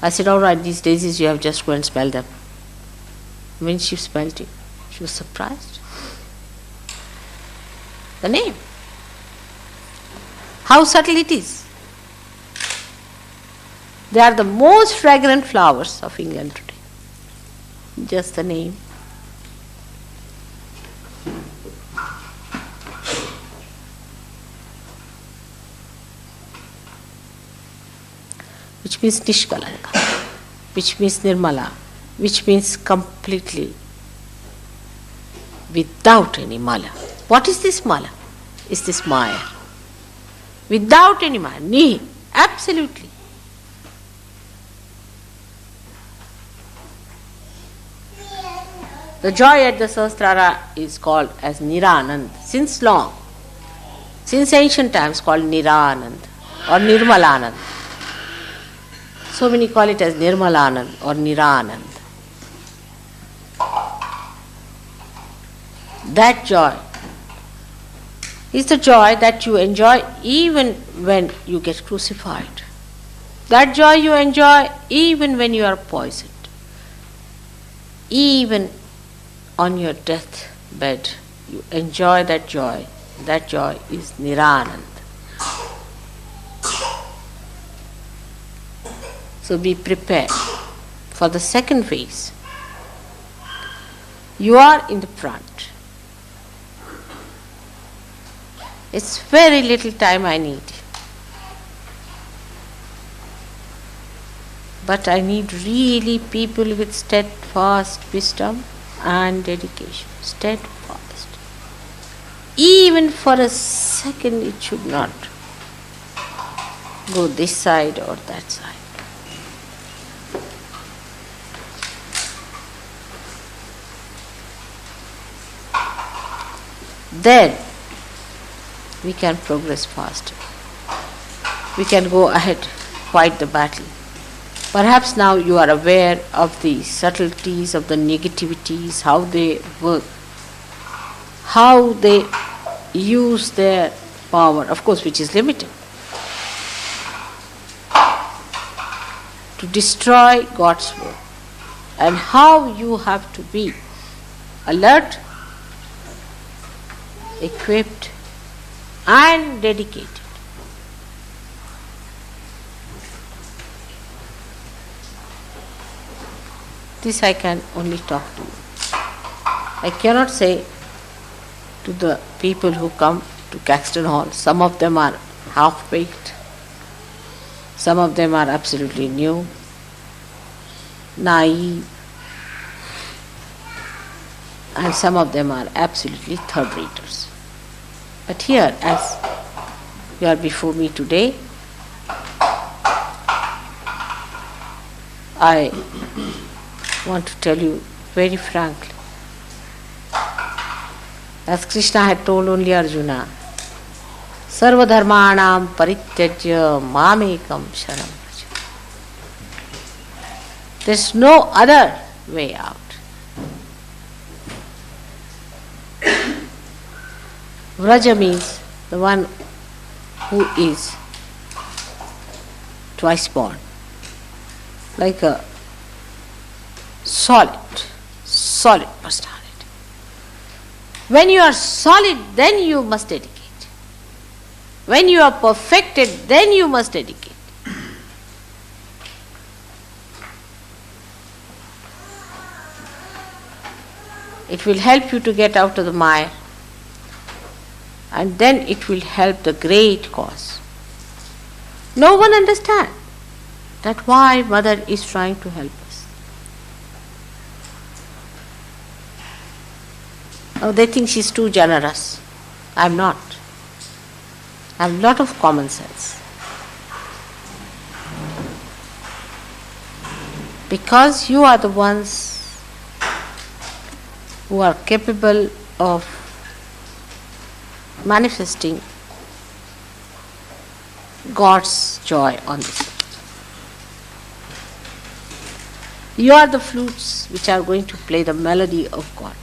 I said, all right, these daisies, you have just go and smell them. When she smelled it, she was surprised. The name. How subtle it is. They are the most fragrant flowers of England today. Just the name. Which means Nishkalanka, which means Nirmala, which means completely without any mala. What is this mala? Is this maya? Without any maya, nihi, absolutely. The joy at the Sahasrara is called as Niranand since long, since ancient times called Niranand or Nirmalanand. So many call it as Nirmalanand or Niranand. That joy is the joy that you enjoy even when you get crucified. That joy you enjoy even when you are poisoned. Even on your deathbed, you enjoy that joy. That joy is Niranand. So be prepared for the second phase. You are in the front. It's very little time I need. But I need really people with steadfast wisdom and dedication. Steadfast. even for a second it should not go this side or that side. Then we can progress faster. We can go ahead, fight the battle. Perhaps now you are aware of the subtleties of the negativities, how they work, how they use their power, of course, which is limited, to destroy God's work, and how you have to be alert, equipped, and dedicated. This I can only talk to you. I cannot say to the people who come to Caxton Hall. Some of them are half-baked, some of them are absolutely new, naive, and some of them are absolutely third-raters. But here, as you are before me today, I want to tell you very frankly, as Krishna had told only Arjuna, Sarva dharmanam parityajya mamekam sharanam vraja. There's no other way out. Vraja means the one who is twice born, like a solid personality. When you are solid, then you must dedicate. When you are perfected, then you must dedicate. It will help you to get out of the mire, and then it will help the great cause. No one understands that why Mother is trying to help us. Oh, they think she's too generous. I'm not. I have a lot of common sense. Because you are the ones who are capable of manifesting God's joy on this earth. You are the flutes which are going to play the melody of God.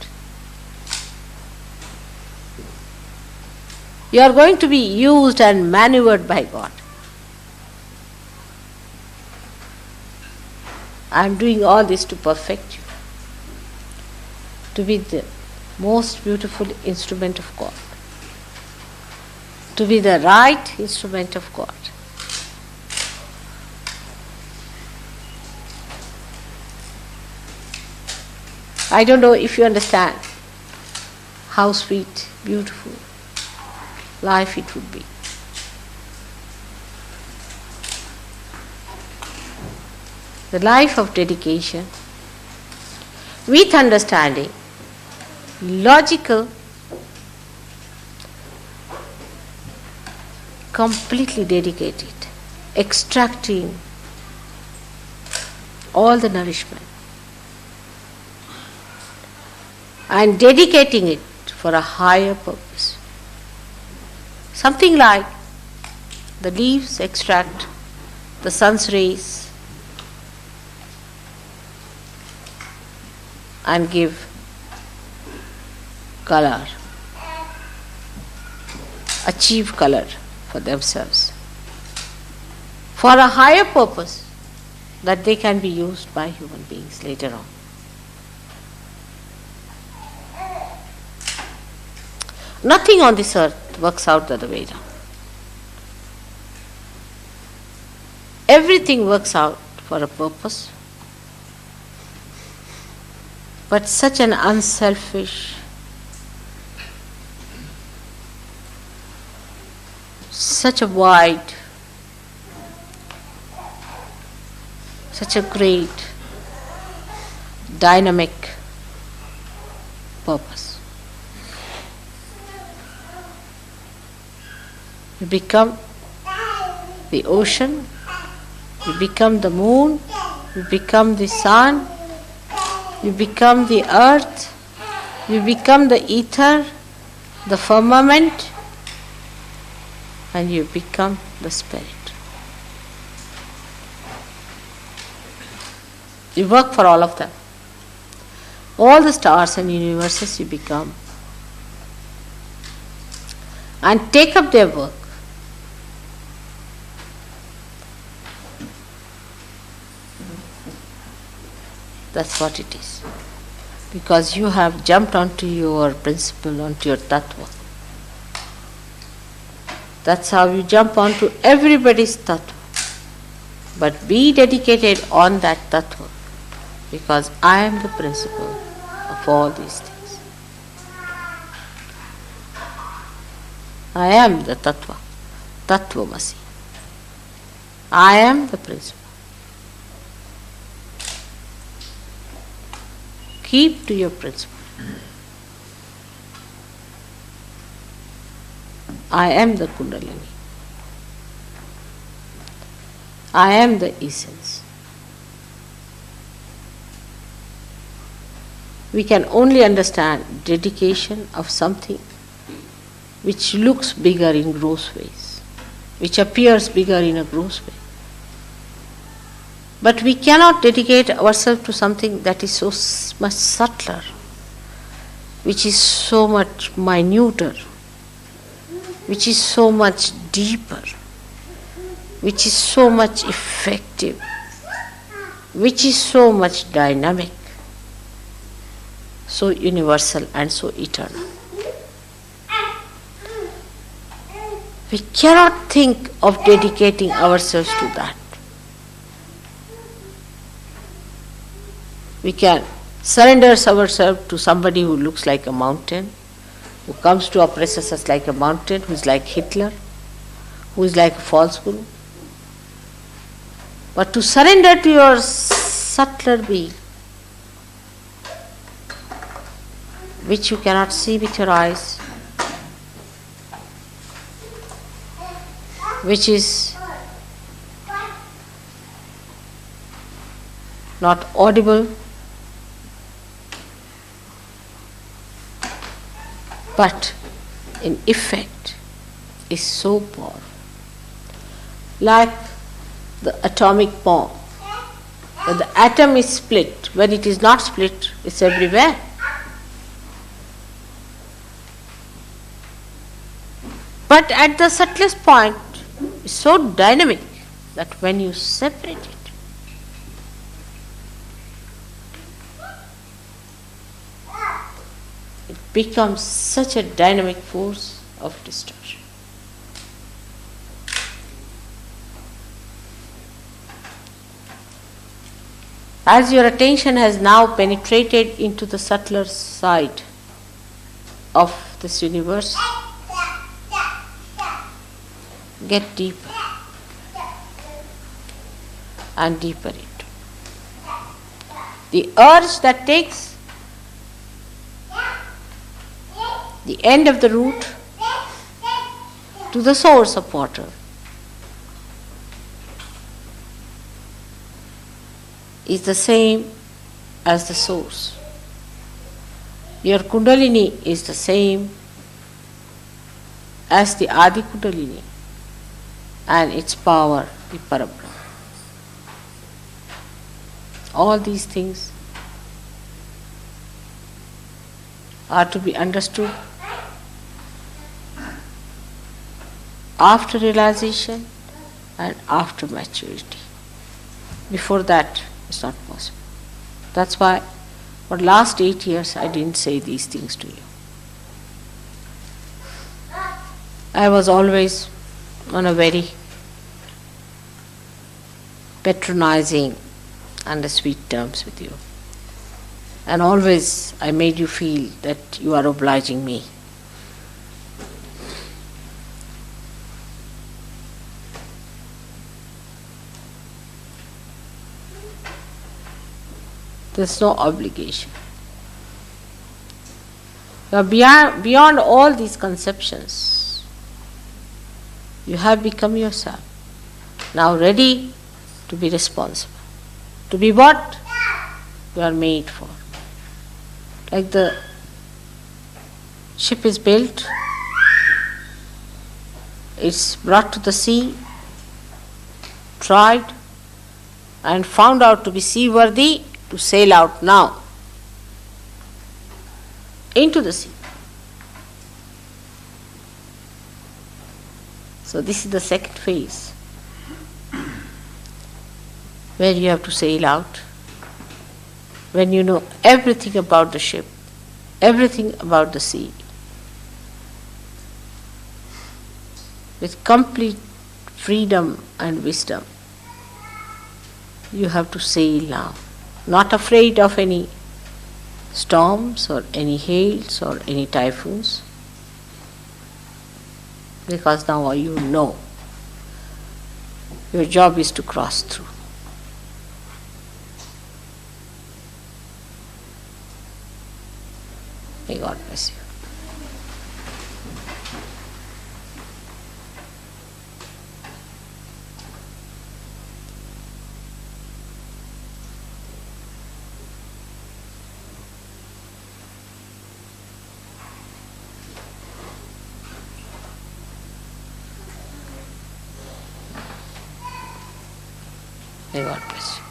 You are going to be used and maneuvered by God. I am doing all this to perfect you, to be the most beautiful instrument of God, to be the right instrument of God. I don't know if you understand how sweet, beautiful life it would be. The life of dedication, with understanding, logical, completely dedicated, extracting all the nourishment and dedicating it for a higher purpose. Something like the leaves extract the sun's rays and give color, achieve color for themselves, for a higher purpose that they can be used by human beings later on. Nothing on this earth works out the other way down. Everything works out for a purpose, but such an unselfish, such a wide, such a great, dynamic purpose. You become the ocean, you become the moon, you become the sun, you become the earth, you become the ether, the firmament, and you become the spirit. You work for all of them. All the stars and universes you become. And take up their work. That's what it is. Because you have jumped onto your principle, onto your tattva. That's how you jump onto everybody's tattva. But be dedicated on that tattva, because I am the principle of all these things. I am the tattva, tattvamasi. I am the principle. Keep to your principle. I am the Kundalini. I am the essence. We can only understand dedication of something which looks bigger in gross ways, which appears bigger in a gross way. But we cannot dedicate ourselves to something that is so much subtler, which is so much minuter, which is so much deeper, which is so much effective, which is so much dynamic, so universal and so eternal. We cannot think of dedicating ourselves to that. We can surrender ourselves to somebody who looks like a mountain, who comes to oppress us like a mountain, who is like Hitler, who is like a false guru. But to surrender to your subtler being, which you cannot see with your eyes, which is not audible, but in effect is so powerful. Like the atomic bomb. When the atom is split, when it is not split, it's everywhere. But at the subtlest point, it's so dynamic that when you separate it, it becomes such a dynamic force of destruction. As your attention has now penetrated into the subtler side of this universe, get deeper and deeper into the urge that takes the end of the root to the source of water is the same as the source. Your Kundalini is the same as the Adi Kundalini and its power, the Parabrahma. All these things are to be understood after realization and after maturity. Before that, it's not possible. That's why for the last 8 years I didn't say these things to you. I was always on a very patronizing and sweet terms with you. And always I made you feel that you are obliging me. There's no obligation. You are beyond all these conceptions. You have become yourself. Now ready to be responsible. To be what you are made for. Like the ship is built, it's brought to the sea, tried, and found out to be seaworthy, to sail out now into the sea. So this is the second phase, where you have to sail out, when you know everything about the ship, everything about the sea, with complete freedom and wisdom. You have to sail now, not afraid of any storms or any hails or any typhoons, because now you know your job is to cross through. May God bless you. May God bless you.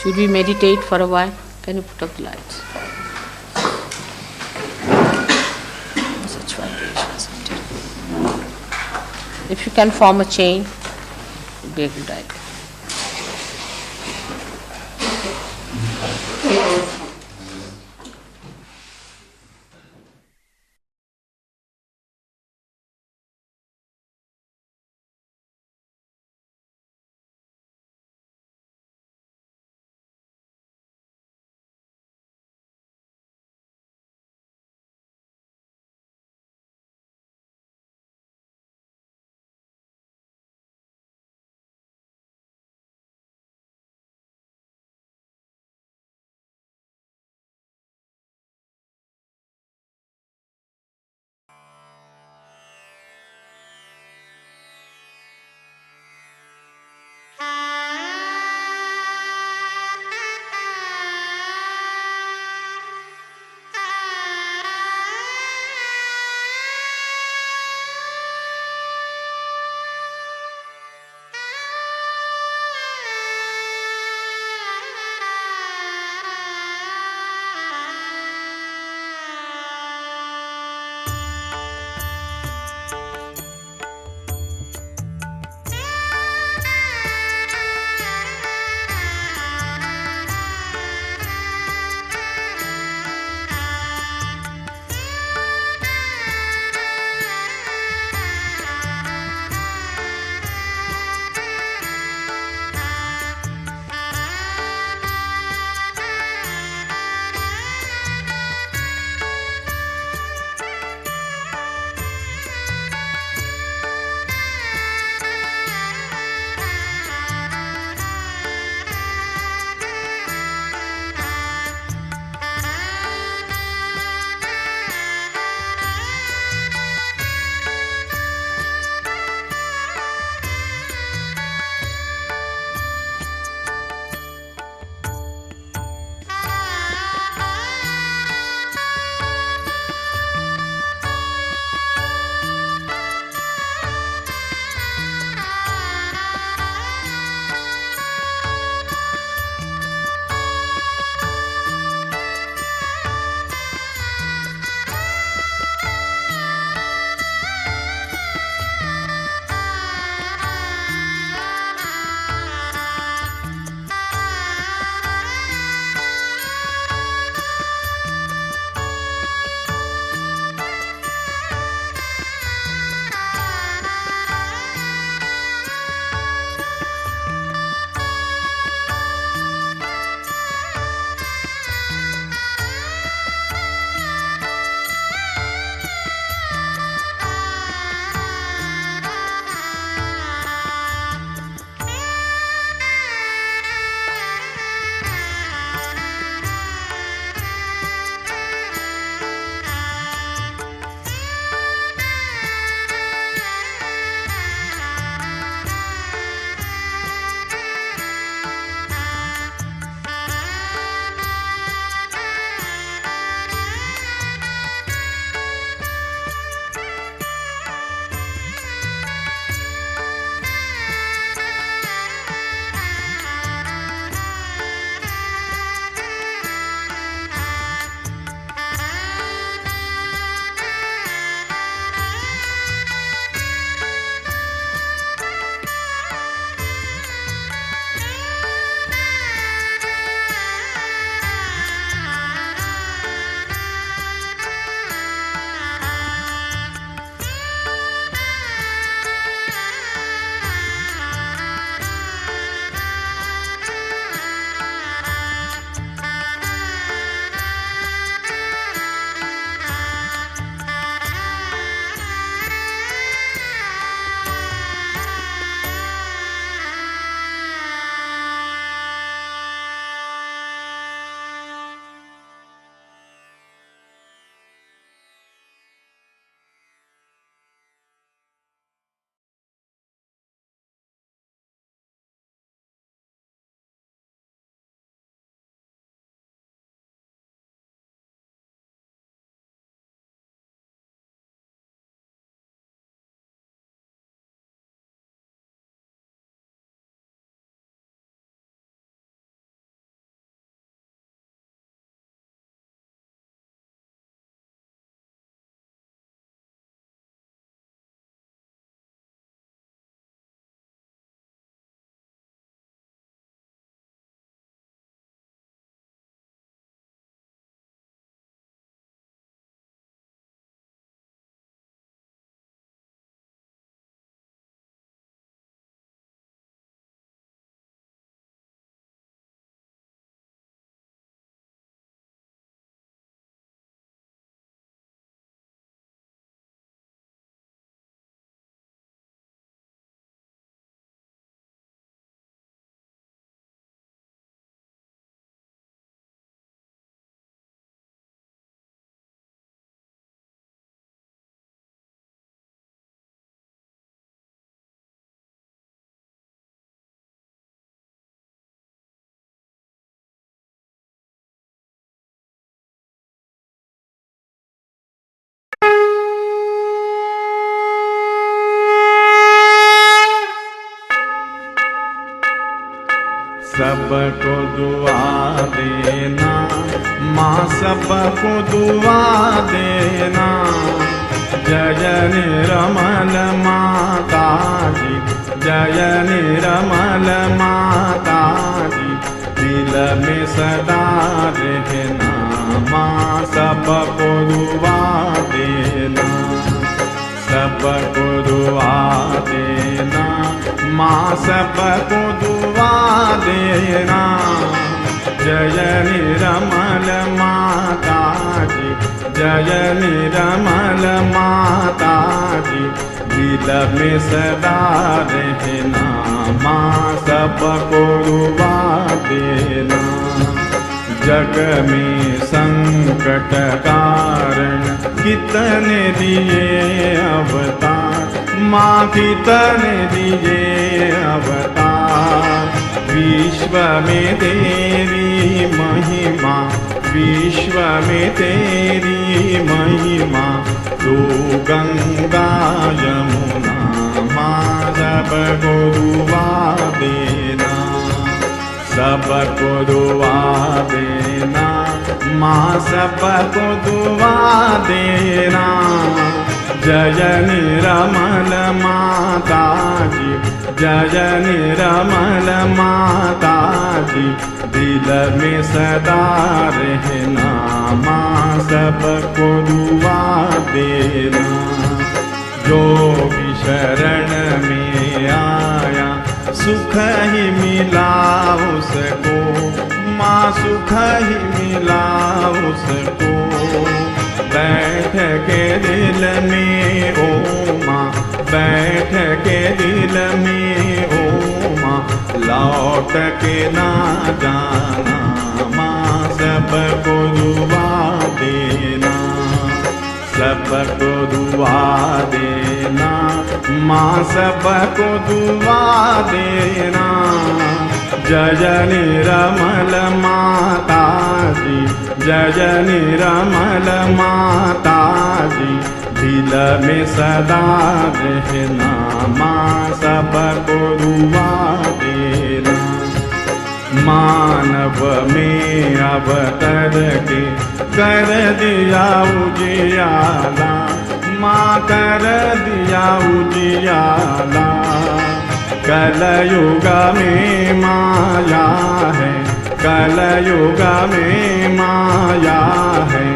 Should we meditate for a while? Can you put up the lights? Such vibrations. If you can form a chain, it would be a good idea. सबको दुआ देना माँ, सबको दुआ देना। जय निर्मल माता जी, जय निर्मल माता जी, दिल में सदा रहना माँ, सबको दुआ देना, सबको दुआ देना माँ, सबको दुआ देना। जय निर्मल माता जी, जय निर्मल माता जी, दिल में सदा रहना माँ, सबको दुआ देना। जग में संकट कारण कितने दिए अवतार माँ, कितने दिए अवतार। विश्व में तेरी महिमा, विश्व में तेरी महिमा, तू गंगा यमुना माँ, सबको दुआ देना, सबको दुआ देना माँ, सबको दुआ देना। जय निर्मल माता जी, जय निर्मल माता जी, दिल में सदा रहना माँ, सबको दुआ देना। जो भी शरण में आया सुख ही मिला उसको माँ, सुख ही मिला उसको। बैठ के दिल में ओ माँ, बैठ के दिल में ओ माँ, लौट के ना जाना माँ, सबको दुआ देना, सबको दुआ देना माँ, सबको दुआ देना। जय निर्मल माता जी, जय निर्मल माता जी, दिल में सदा रहना माँ, सबको दुआ देना। मानव में अवतर के कर दिया उजियाला माँ, कर दिया उजियाला। कलयुग में माया है, कलयुग में माया है,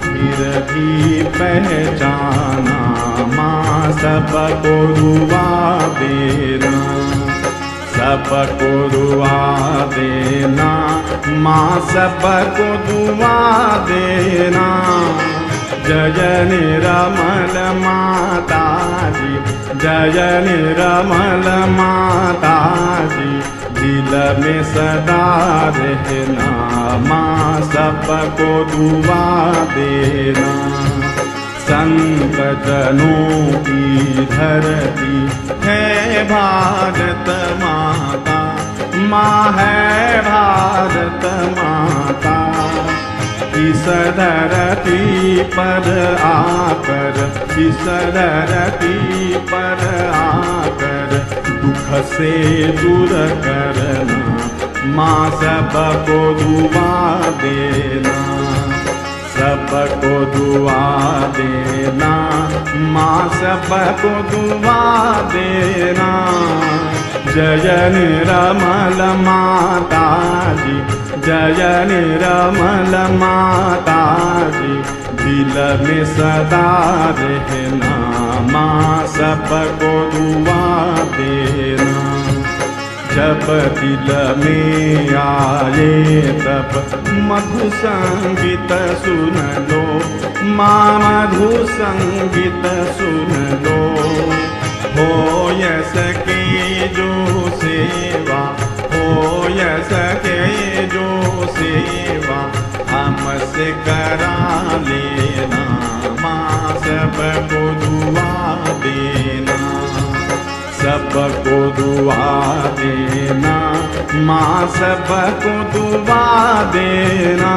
फिर भी पहचाना माँ, सबको दुआ देना, सबको दुआ देना माँ, सबको दुआ देना। जय निर्मल माता जी, जय निर्मल माता जी, दिल में सदा रहना माँ, सबको दुआ देना। संत जनों की धरती है भारत माता, माँ है भारत माता। इस धरती पर आकर, इस धरती पर आकर, दुख से दूर करना माँ, सबको दुआ देना, सबको दुआ देना माँ, सबको दुआ देना। जय निर्मल माता जी, जय निर्मल माता जी, दिल में सदा रहना माँ, सबको दुआ देना। जब दिल में आए तब मधु संगीत सुन लो माँ, मधु संगीत सुन लो। हो य सके जो सेवा, हो य सके जो सेवा, हमसे करा लेना माँ, सबको दुआ देना, सबको दुआ देना माँ, सबको दुआ देना।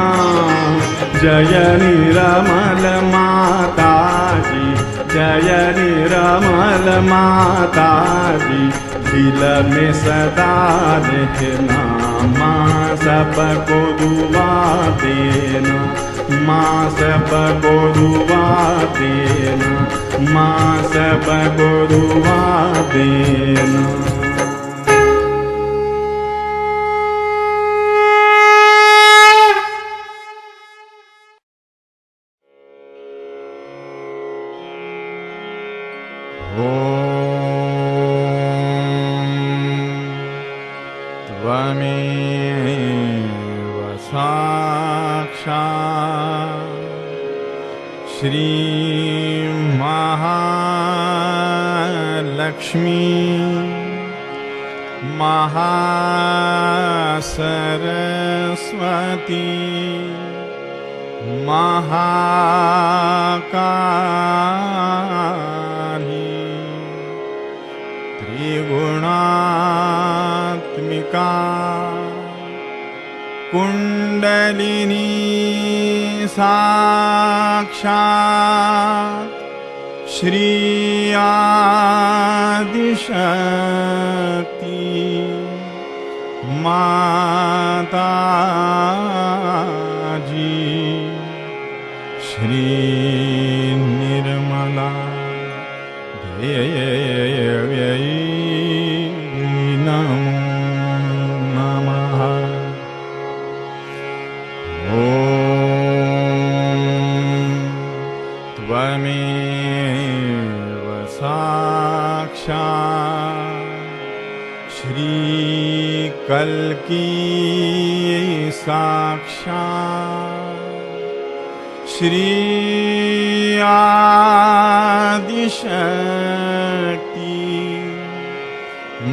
जय निर्मल माता जी, जय निर्मल माता जी, दिल में सदा रहना, माँ सबको दुआ देना, माँ सबको दुआ देना, माँ सबको दुआ देना। त्वमेव साक्षात् श्री महालक्ष्मी महासरस्वती महाकाली त्रिगुणात्मिका कुण्डलिनी साक्षात् श्री आदिशक्ति माताजी श्री निर्मला देव्यै नमो नमः। ॐ त्वमेव साक्षात् श्री कल्की साक्षात् श्री आदिशक्ति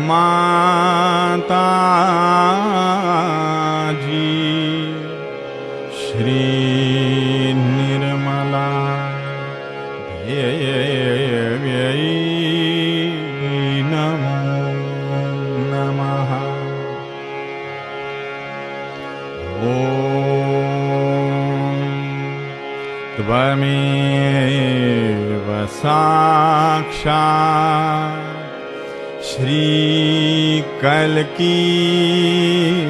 माताजी श्री निर्मला देव्यै नमो नमः। ॐ त्वमेव साक्षात् श्री कल्की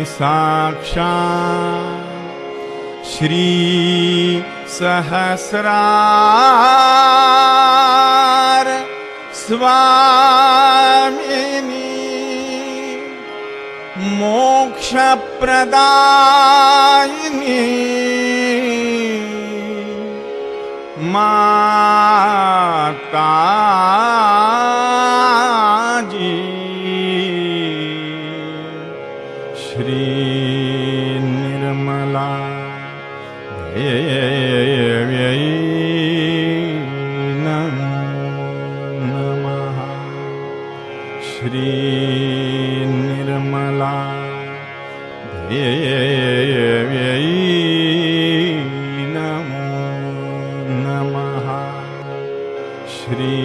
साक्षात् श्री सहस्रार स्वामिनी मोक्षप्रदायिनी माताजी श्री निर्मला देव्यै नमो नमः। श्री निर्मला देव्यै नमो नमः। श्री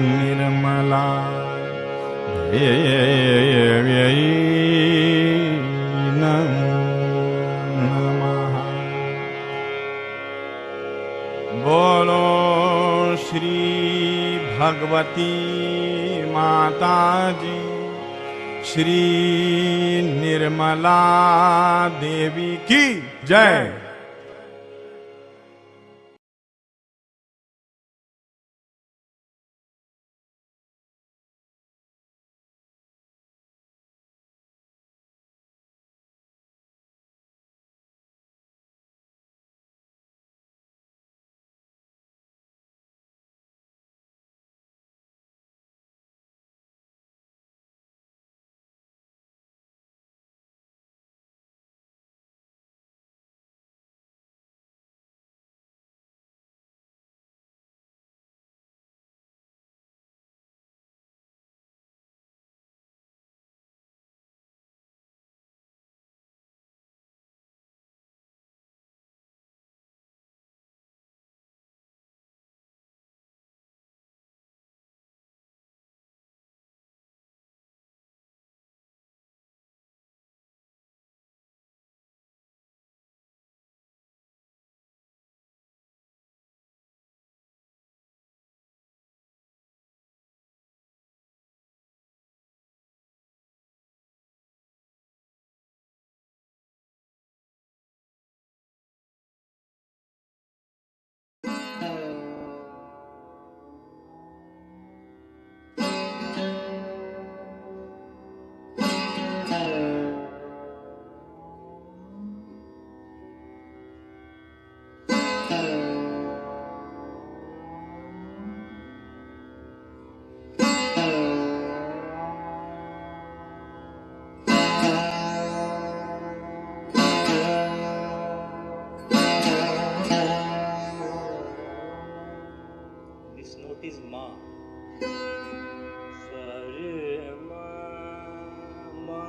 निर्मला देव्यै नमो नमः। बोलो श्री भगवती माताजी श्री निर्मला देवी की जय। This note is Ma. Sa re ma ma.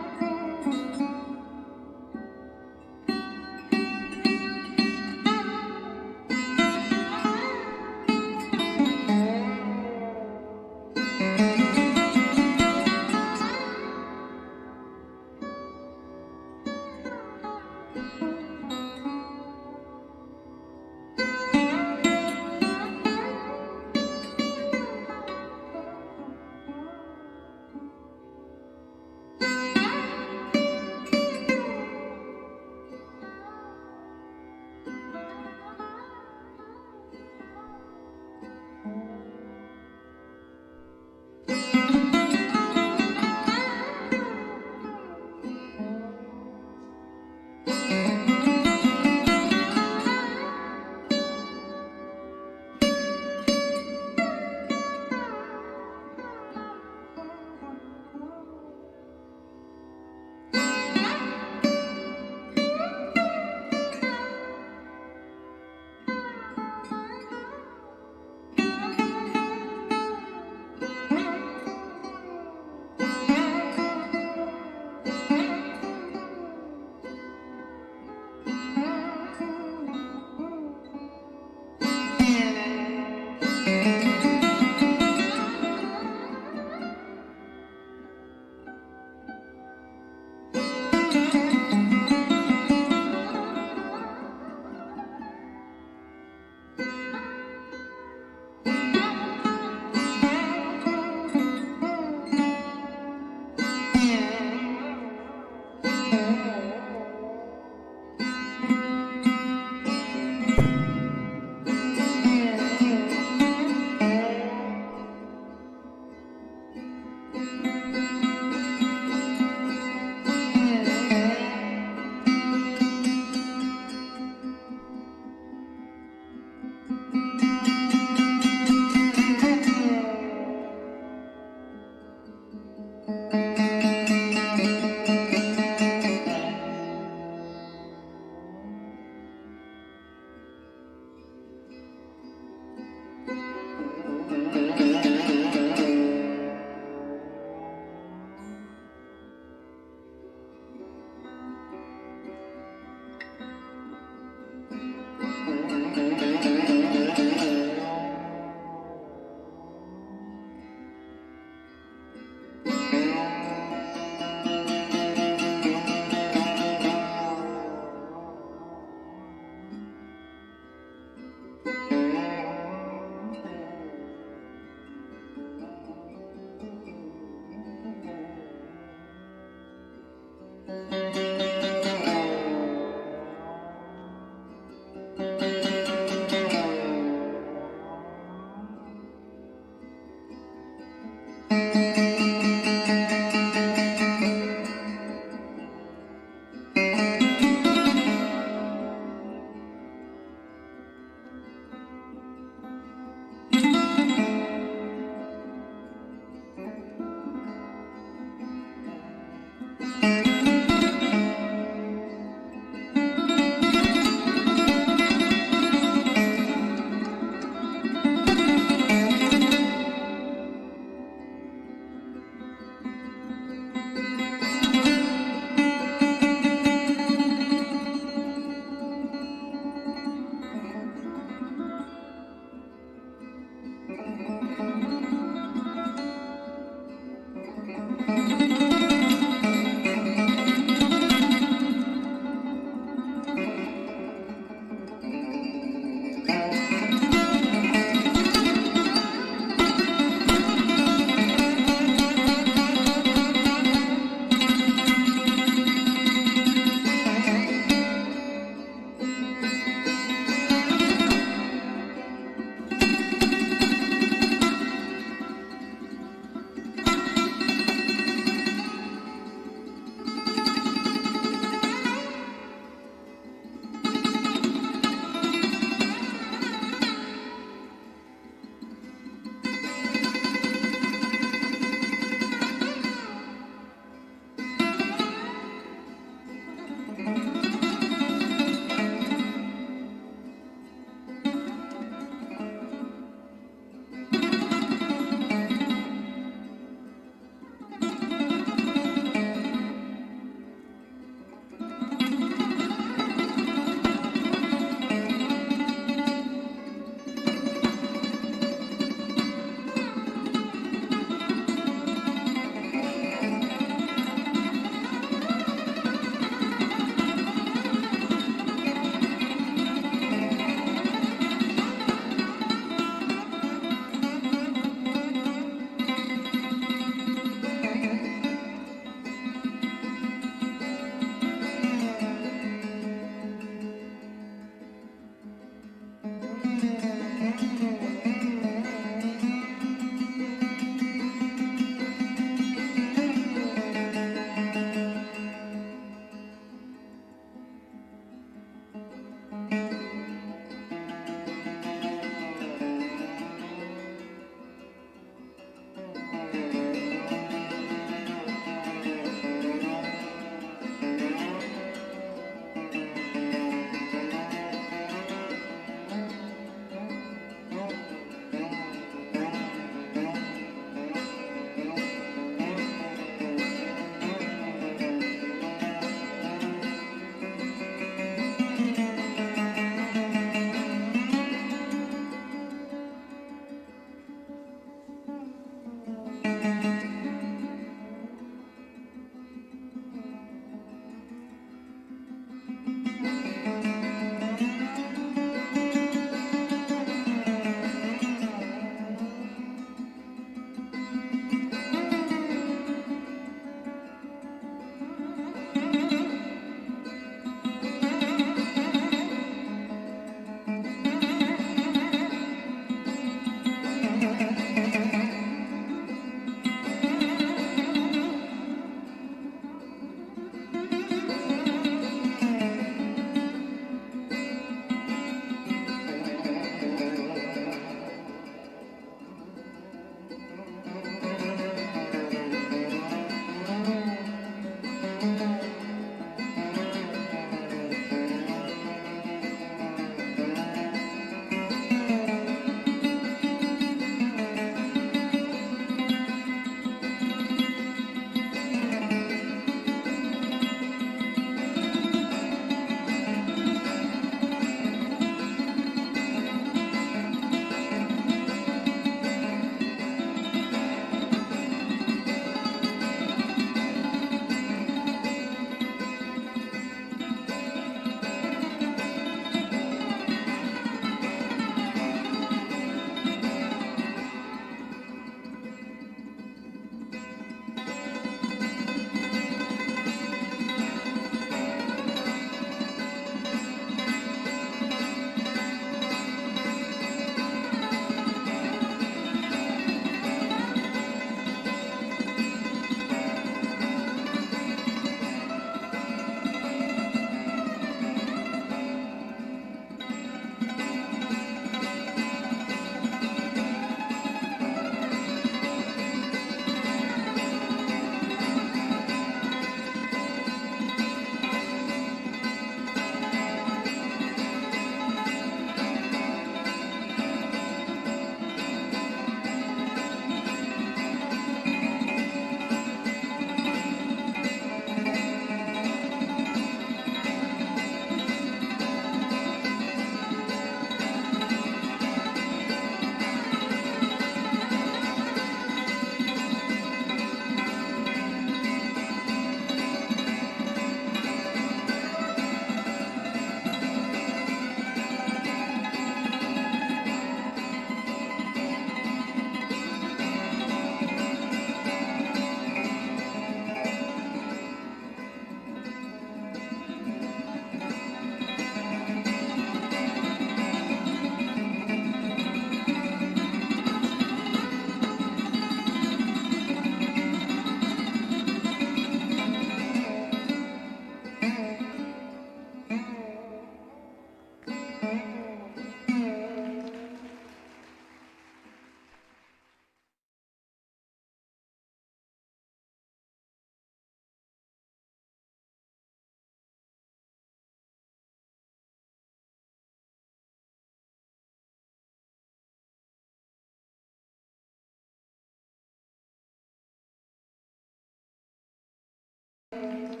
Shri